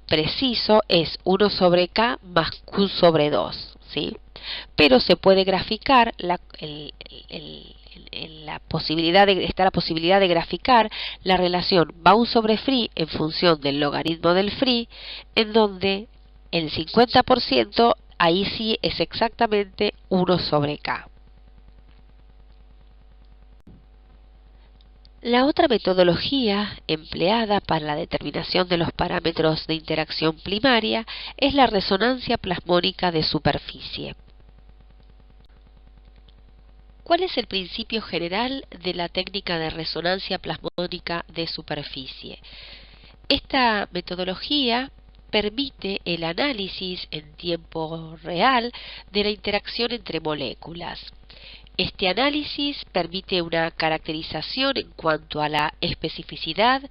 preciso es 1 sobre K más Q sobre 2, ¿sí? Pero se puede graficar está la posibilidad de graficar la relación bound sobre free en función del logaritmo del free, en donde el 50% ahí sí es exactamente 1 sobre K. La otra metodología empleada para la determinación de los parámetros de interacción primaria es la resonancia plasmónica de superficie. ¿Cuál es el principio general de la técnica de resonancia plasmónica de superficie? Esta metodología permite el análisis en tiempo real de la interacción entre moléculas. Este análisis permite una caracterización en cuanto a la especificidad,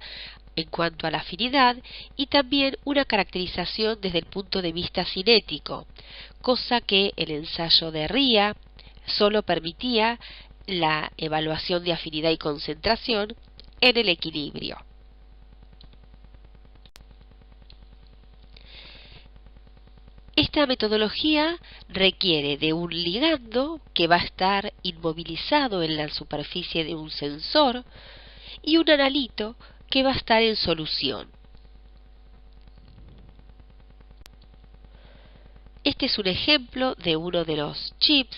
en cuanto a la afinidad y también una caracterización desde el punto de vista cinético, cosa que el ensayo de Ria solo permitía la evaluación de afinidad y concentración en el equilibrio. Esta metodología requiere de un ligando que va a estar inmovilizado en la superficie de un sensor y un analito que va a estar en solución. Este es un ejemplo de uno de los chips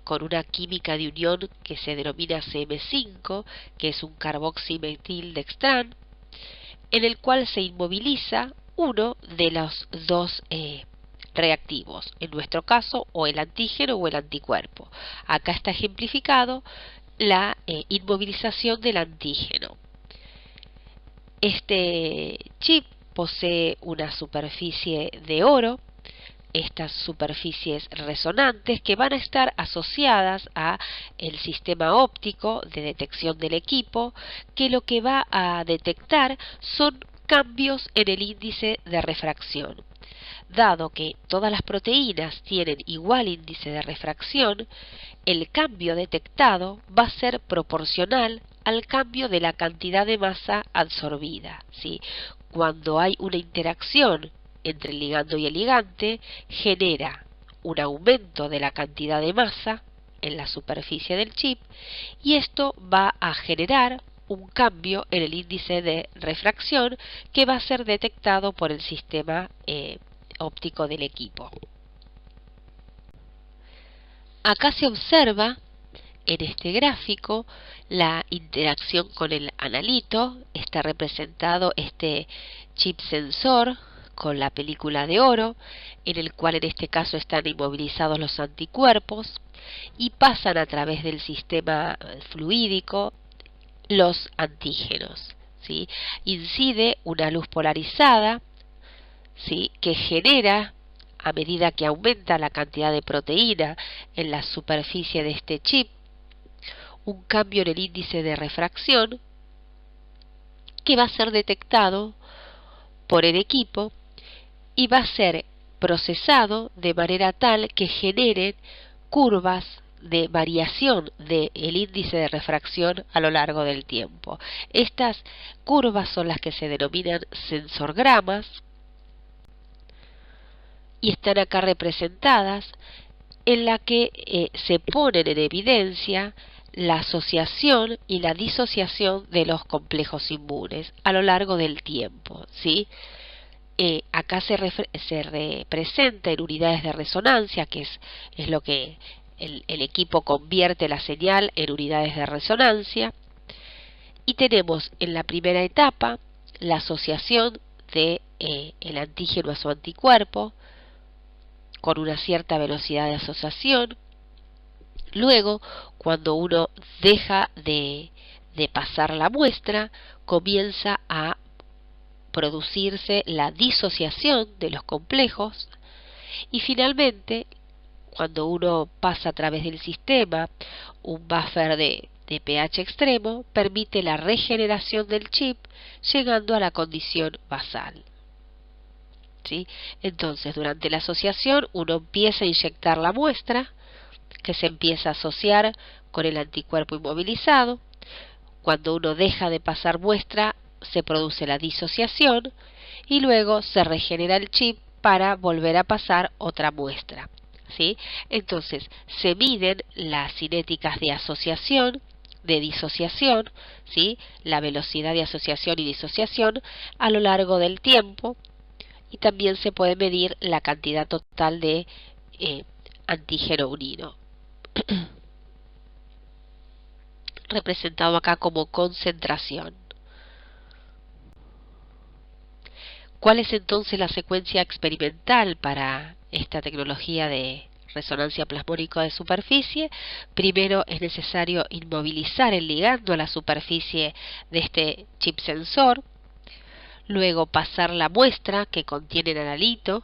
con una química de unión que se denomina CM5, que es un carboximethildextran, en el cual se inmoviliza uno de los dos reactivos, en nuestro caso o el antígeno o el anticuerpo. Acá está ejemplificado la inmovilización del antígeno. Este chip posee una superficie de oro, estas superficies resonantes que van a estar asociadas a el sistema óptico de detección del equipo, que lo que va a detectar son cambios en el índice de refracción. Dado que todas las proteínas tienen igual índice de refracción, el cambio detectado va a ser proporcional al cambio de la cantidad de masa absorbida, ¿sí? Cuando hay una interacción entre el ligando y el ligante, genera un aumento de la cantidad de masa en la superficie del chip y esto va a generar un cambio en el índice de refracción que va a ser detectado por el sistema óptico del equipo. Acá se observa en este gráfico la interacción con el analito. Está representado este chip sensor con la película de oro, en el cual en este caso están inmovilizados los anticuerpos y pasan a través del sistema fluídico los antígenos, ¿sí? Incide una luz polarizada, ¿sí?, que genera, a medida que aumenta la cantidad de proteína en la superficie de este chip, un cambio en el índice de refracción que va a ser detectado por el equipo y va a ser procesado de manera tal que generen curvas de variación del índice de refracción a lo largo del tiempo. Estas curvas son las que se denominan sensorgramas y están acá representadas, en la que se ponen en evidencia la asociación y la disociación de los complejos inmunes a lo largo del tiempo, ¿sí? Acá se representa en unidades de resonancia, que es lo que el equipo convierte la señal en unidades de resonancia, y tenemos en la primera etapa la asociación de el antígeno a su anticuerpo con una cierta velocidad de asociación. Luego, cuando uno deja de pasar la muestra, comienza a producirse la disociación de los complejos y finalmente, cuando uno pasa a través del sistema un buffer de pH extremo, permite la regeneración del chip llegando a la condición basal. ¿Sí? Entonces, durante la asociación uno empieza a inyectar la muestra, que se empieza a asociar con el anticuerpo inmovilizado. Cuando uno deja de pasar muestra, se produce la disociación y luego se regenera el chip para volver a pasar otra muestra. ¿Sí? Entonces, se miden las cinéticas de asociación, de disociación, ¿sí? La velocidad de asociación y disociación a lo largo del tiempo, y también se puede medir la cantidad total de antígeno unino, representado acá como concentración. ¿Cuál es entonces la secuencia experimental para esta tecnología de resonancia plasmónica de superficie? Primero es necesario inmovilizar el ligando a la superficie de este chip sensor, luego pasar la muestra que contiene el analito,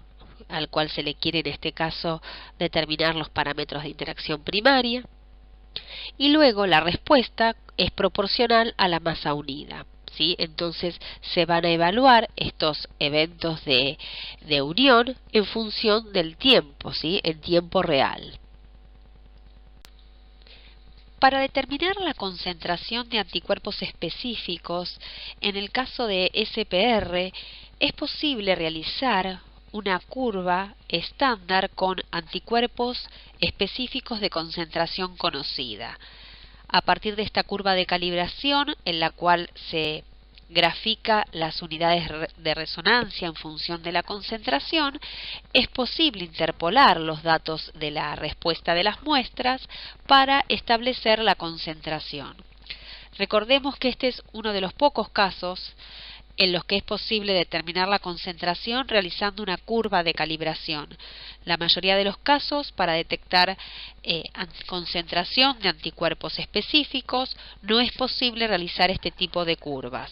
al cual se le quiere en este caso determinar los parámetros de interacción primaria, y luego la respuesta es proporcional a la masa unida. ¿Sí? Entonces se van a evaluar estos eventos de unión en función del tiempo, ¿sí? En tiempo real. Para determinar la concentración de anticuerpos específicos, en el caso de SPR, es posible realizar una curva estándar con anticuerpos específicos de concentración conocida. A partir de esta curva de calibración, en la cual se grafica las unidades de resonancia en función de la concentración, es posible interpolar los datos de la respuesta de las muestras para establecer la concentración. Recordemos que este es uno de los pocos casos en los que es posible determinar la concentración realizando una curva de calibración. La mayoría de los casos, para detectar concentración de anticuerpos específicos, no es posible realizar este tipo de curvas,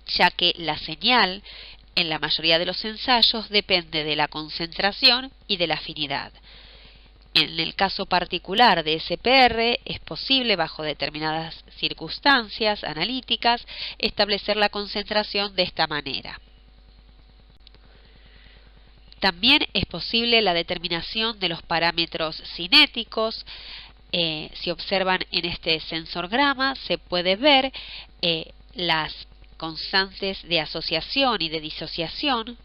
ya que la señal en la mayoría de los ensayos depende de la concentración y de la afinidad. En el caso particular de SPR, es posible, bajo determinadas circunstancias analíticas, establecer la concentración de esta manera. También es posible la determinación de los parámetros cinéticos. Si observan en este sensorgrama, se puede ver las constantes de asociación y de disociación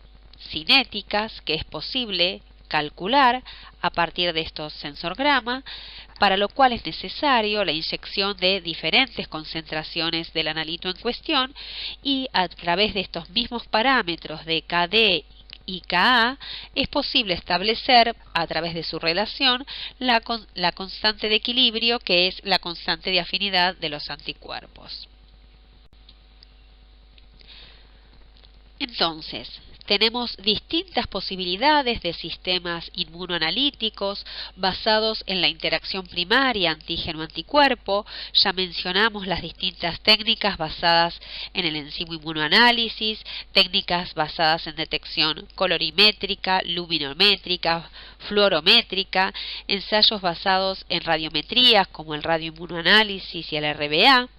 cinéticas que es posible calcular a partir de estos sensorgramas, para lo cual es necesario la inyección de diferentes concentraciones del analito en cuestión, y a través de estos mismos parámetros de KD y Ka es posible establecer a través de su relación la constante de equilibrio, que es la constante de afinidad de los anticuerpos. Entonces, tenemos distintas posibilidades de sistemas inmunoanalíticos basados en la interacción primaria antígeno-anticuerpo. Ya mencionamos las distintas técnicas basadas en el enzimo inmunoanálisis, técnicas basadas en detección colorimétrica, luminométrica, fluorométrica, ensayos basados en radiometrías como el radioinmunoanálisis y el RBA.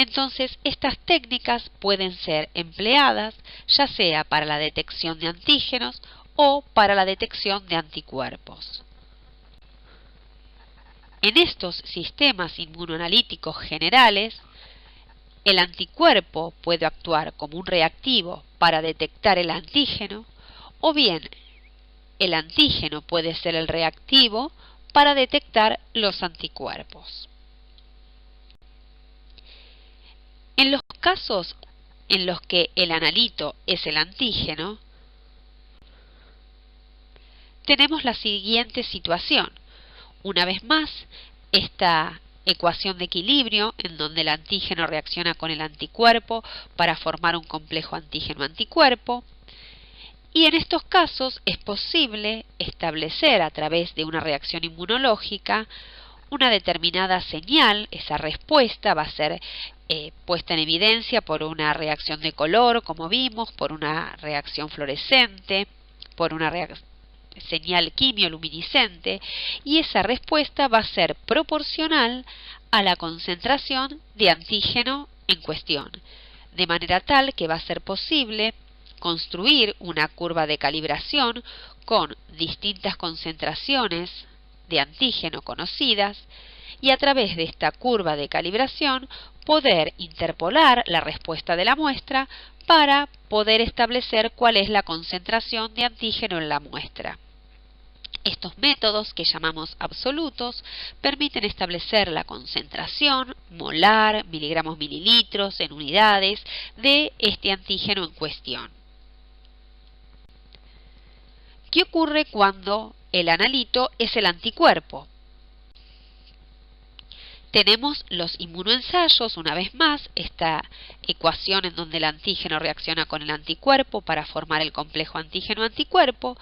Entonces, estas técnicas pueden ser empleadas ya sea para la detección de antígenos o para la detección de anticuerpos. En estos sistemas inmunoanalíticos generales, el anticuerpo puede actuar como un reactivo para detectar el antígeno, o bien el antígeno puede ser el reactivo para detectar los anticuerpos. En los casos en los que el analito es el antígeno, tenemos la siguiente situación. Una vez más, esta ecuación de equilibrio en donde el antígeno reacciona con el anticuerpo para formar un complejo antígeno-anticuerpo. Y en estos casos es posible establecer a través de una reacción inmunológica una determinada señal. Esa respuesta va a ser puesta en evidencia por una reacción de color, como vimos, por una reacción fluorescente, por una señal quimioluminiscente, y esa respuesta va a ser proporcional a la concentración de antígeno en cuestión, de manera tal que va a ser posible construir una curva de calibración con distintas concentraciones de antígeno conocidas, y a través de esta curva de calibración poder interpolar la respuesta de la muestra para poder establecer cuál es la concentración de antígeno en la muestra. Estos métodos, que llamamos absolutos, permiten establecer la concentración molar, miligramos mililitros en unidades de este antígeno en cuestión. ¿Qué ocurre cuando el analito es el anticuerpo? Tenemos los inmunoensayos, una vez más, esta ecuación en donde el antígeno reacciona con el anticuerpo para formar el complejo antígeno-anticuerpo,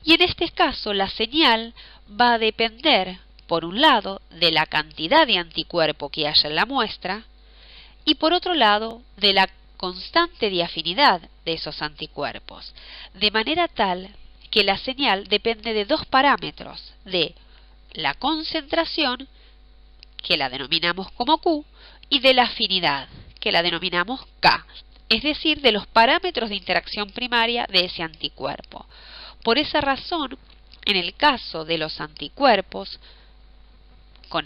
y en este caso la señal va a depender, por un lado, de la cantidad de anticuerpo que haya en la muestra, y por otro lado, de la constante de afinidad de esos anticuerpos, de manera tal que la señal depende de dos parámetros, de la concentración, que la denominamos como Q, y de la afinidad, que la denominamos K, es decir, de los parámetros de interacción primaria de ese anticuerpo. Por esa razón, en el caso de los anticuerpos, con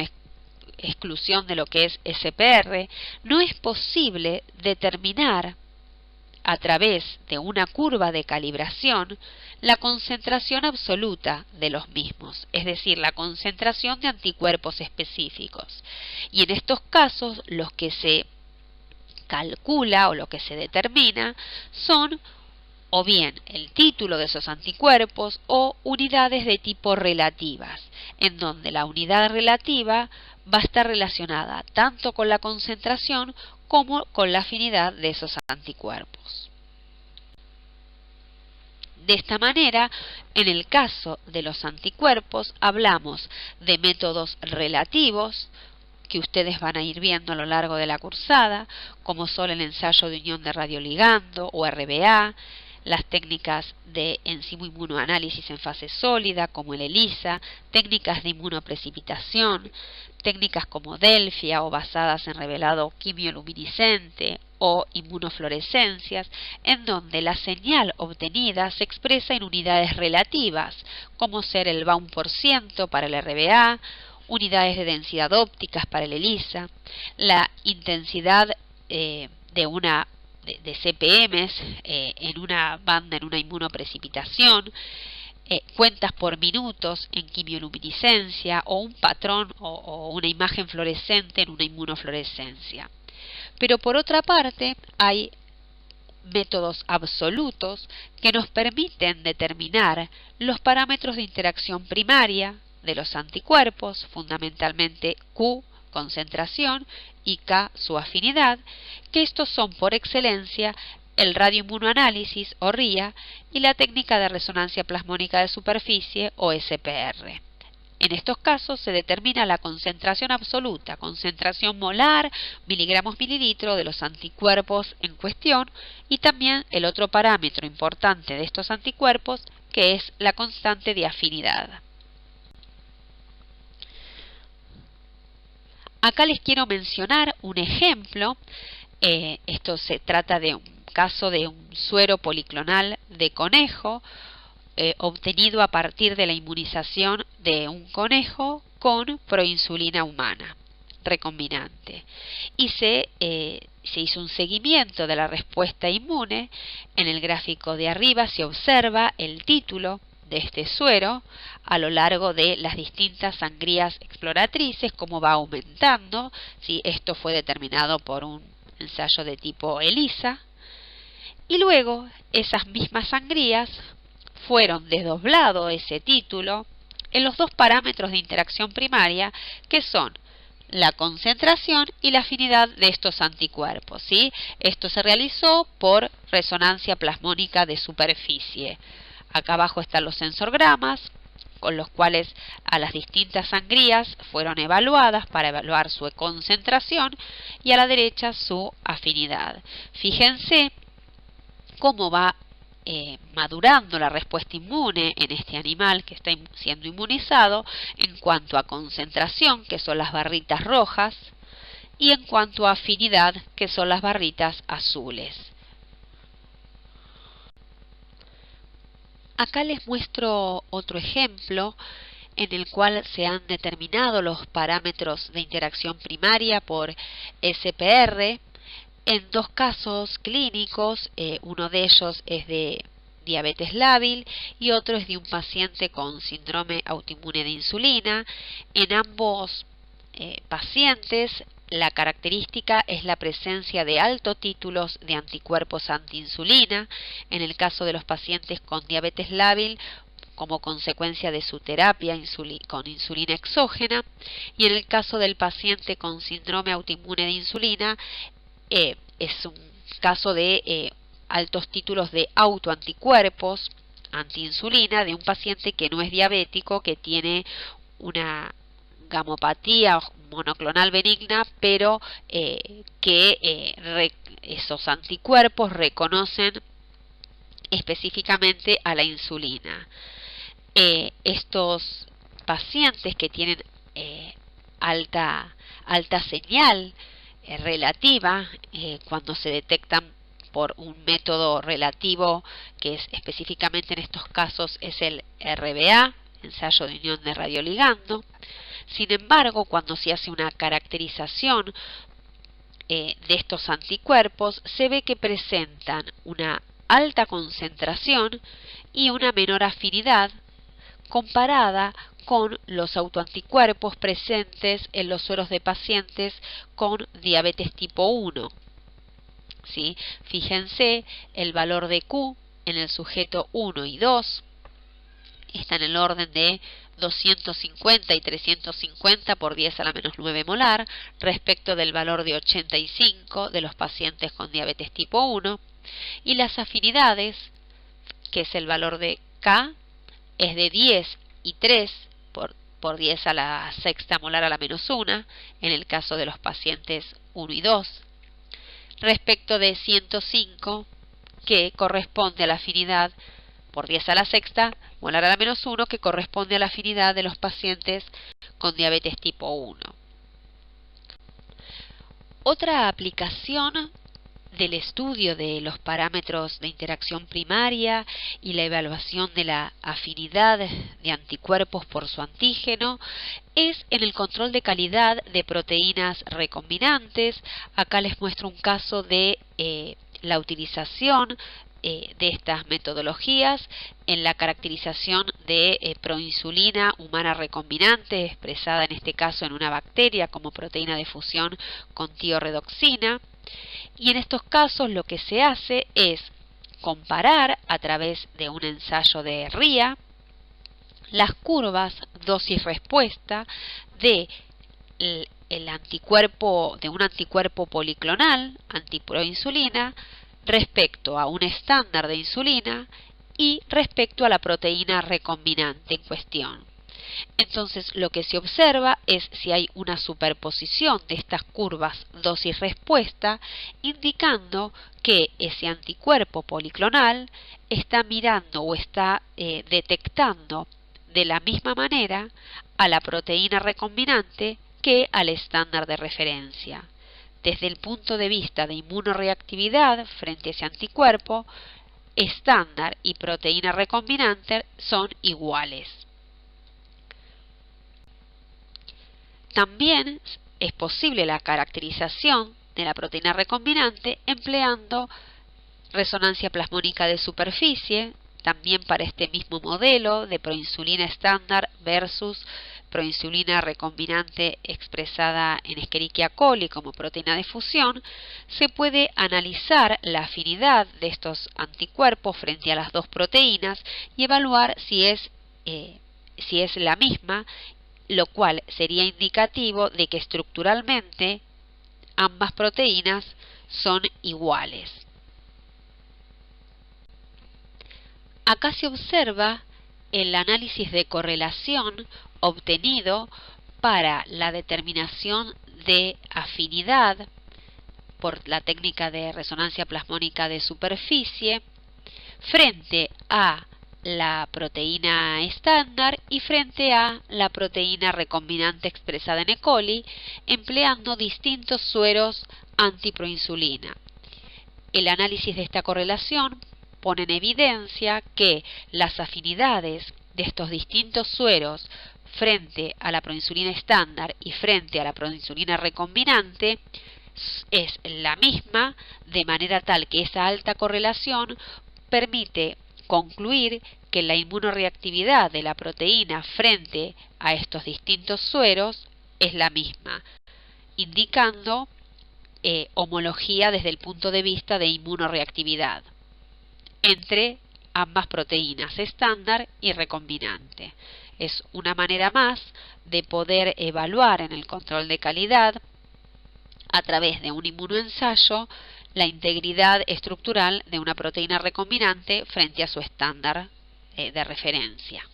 exclusión de lo que es SPR, no es posible determinar a través de una curva de calibración la concentración absoluta de los mismos, es decir, la concentración de anticuerpos específicos. Y en estos casos, los que se calcula o lo que se determina son o bien el título de esos anticuerpos o unidades de tipo relativas, en donde la unidad relativa va a estar relacionada tanto con la concentración como con la afinidad de esos anticuerpos. De esta manera, en el caso de los anticuerpos, hablamos de métodos relativos, que ustedes van a ir viendo a lo largo de la cursada, como son el ensayo de unión de radioligando o RBA, las técnicas de enzimo inmunoanálisis en fase sólida, como el ELISA, técnicas de inmunoprecipitación, técnicas como Delphia o basadas en revelado quimioluminiscente o inmunofluorescencias, en donde la señal obtenida se expresa en unidades relativas, como ser el Baum% para el RBA, unidades de densidad ópticas para el ELISA, la intensidad de CPMs en una banda en una inmunoprecipitación, cuentas por minutos en quimioluminiscencia o un patrón o una imagen fluorescente en una inmunofluorescencia. Pero por otra parte hay métodos absolutos que nos permiten determinar los parámetros de interacción primaria de los anticuerpos, fundamentalmente Q, concentración, y K, su afinidad, que estos son por excelencia el radioinmunoanálisis o RIA y la técnica de resonancia plasmónica de superficie o SPR. En estos casos se determina la concentración absoluta, concentración molar, miligramos mililitro de los anticuerpos en cuestión, y también el otro parámetro importante de estos anticuerpos, que es la constante de afinidad. Acá les quiero mencionar un ejemplo. Esto se trata de un caso de un suero policlonal de conejo obtenido a partir de la inmunización de un conejo con proinsulina humana recombinante. Y se hizo un seguimiento de la respuesta inmune. En el gráfico de arriba se observa el título de este suero a lo largo de las distintas sangrías exploratrices, cómo va aumentando. ¿Sí? Esto fue determinado por un ensayo de tipo ELISA. Y luego esas mismas sangrías fueron desdoblado ese título en los dos parámetros de interacción primaria, que son la concentración y la afinidad de estos anticuerpos. ¿Sí? Esto se realizó por resonancia plasmónica de superficie. Acá abajo están los sensorgramas, con los cuales a las distintas sangrías fueron evaluadas para evaluar su concentración, y a la derecha su afinidad. Fíjense cómo va madurando la respuesta inmune en este animal que está siendo inmunizado en cuanto a concentración, que son las barritas rojas, y en cuanto a afinidad, que son las barritas azules. Acá les muestro otro ejemplo en el cual se han determinado los parámetros de interacción primaria por SPR en dos casos clínicos. Uno de ellos es de diabetes lábil y otro es de un paciente con síndrome autoinmune de insulina. En ambos pacientes la característica es la presencia de altos títulos de anticuerpos antiinsulina. En el caso de los pacientes con diabetes lábil, como consecuencia de su terapia con insulina exógena, y en el caso del paciente con síndrome autoinmune de insulina, es un caso de altos títulos de autoanticuerpos antiinsulina de un paciente que no es diabético, que tiene una gamopatía monoclonal benigna, pero que esos anticuerpos reconocen específicamente a la insulina. Estos pacientes que tienen alta señal relativa, cuando se detectan por un método relativo, que es específicamente en estos casos es el RBA, ensayo de unión de radioligando. Sin embargo, cuando se hace una caracterización de estos anticuerpos, se ve que presentan una alta concentración y una menor afinidad comparada con los autoanticuerpos presentes en los sueros de pacientes con diabetes tipo 1. ¿Sí? Fíjense, el valor de Q en el sujeto 1 y 2 está en el orden de 250 y 350 por 10 a la menos 9 molar respecto del valor de 85 de los pacientes con diabetes tipo 1, y las afinidades, que es el valor de K, es de 10 y 3 por 10 a la sexta molar a la menos 1 en el caso de los pacientes 1 y 2, respecto de 105, que corresponde a la afinidad por 10 a la sexta molar a la menos 1, que corresponde a la afinidad de los pacientes con diabetes tipo 1. Otra aplicación del estudio de los parámetros de interacción primaria y la evaluación de la afinidad de anticuerpos por su antígeno es en el control de calidad de proteínas recombinantes. Acá les muestro un caso de la utilización de estas metodologías en la caracterización de proinsulina humana recombinante, expresada en este caso en una bacteria como proteína de fusión con tioredoxina. Y en estos casos lo que se hace es comparar a través de un ensayo de RIA las curvas dosis-respuesta de un anticuerpo policlonal antiproinsulina respecto a un estándar de insulina y respecto a la proteína recombinante en cuestión. Entonces, lo que se observa es si hay una superposición de estas curvas dosis-respuesta, indicando que ese anticuerpo policlonal está mirando o está detectando de la misma manera a la proteína recombinante que al estándar de referencia. Desde el punto de vista de inmunoreactividad frente a ese anticuerpo, estándar y proteína recombinante son iguales. También es posible la caracterización de la proteína recombinante empleando resonancia plasmónica de superficie, también para este mismo modelo de proinsulina estándar versus proinsulina recombinante expresada en Escherichia coli como proteína de fusión. Se puede analizar la afinidad de estos anticuerpos frente a las dos proteínas y evaluar si es la misma, lo cual sería indicativo de que estructuralmente ambas proteínas son iguales. Acá se observa el análisis de correlación obtenido para la determinación de afinidad por la técnica de resonancia plasmónica de superficie frente a la proteína estándar y frente a la proteína recombinante expresada en E. coli, empleando distintos sueros antiproinsulina. El análisis de esta correlación pone en evidencia que las afinidades de estos distintos sueros frente a la proinsulina estándar y frente a la proinsulina recombinante es la misma, de manera tal que esa alta correlación permite concluir que la inmunoreactividad de la proteína frente a estos distintos sueros es la misma, indicando homología desde el punto de vista de inmunoreactividad entre ambas proteínas estándar y recombinante. Es una manera más de poder evaluar en el control de calidad a través de un inmunoensayo la integridad estructural de una proteína recombinante frente a su estándar de referencia.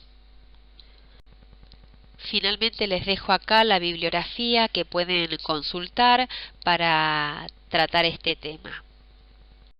Finalmente les dejo acá la bibliografía que pueden consultar para tratar este tema.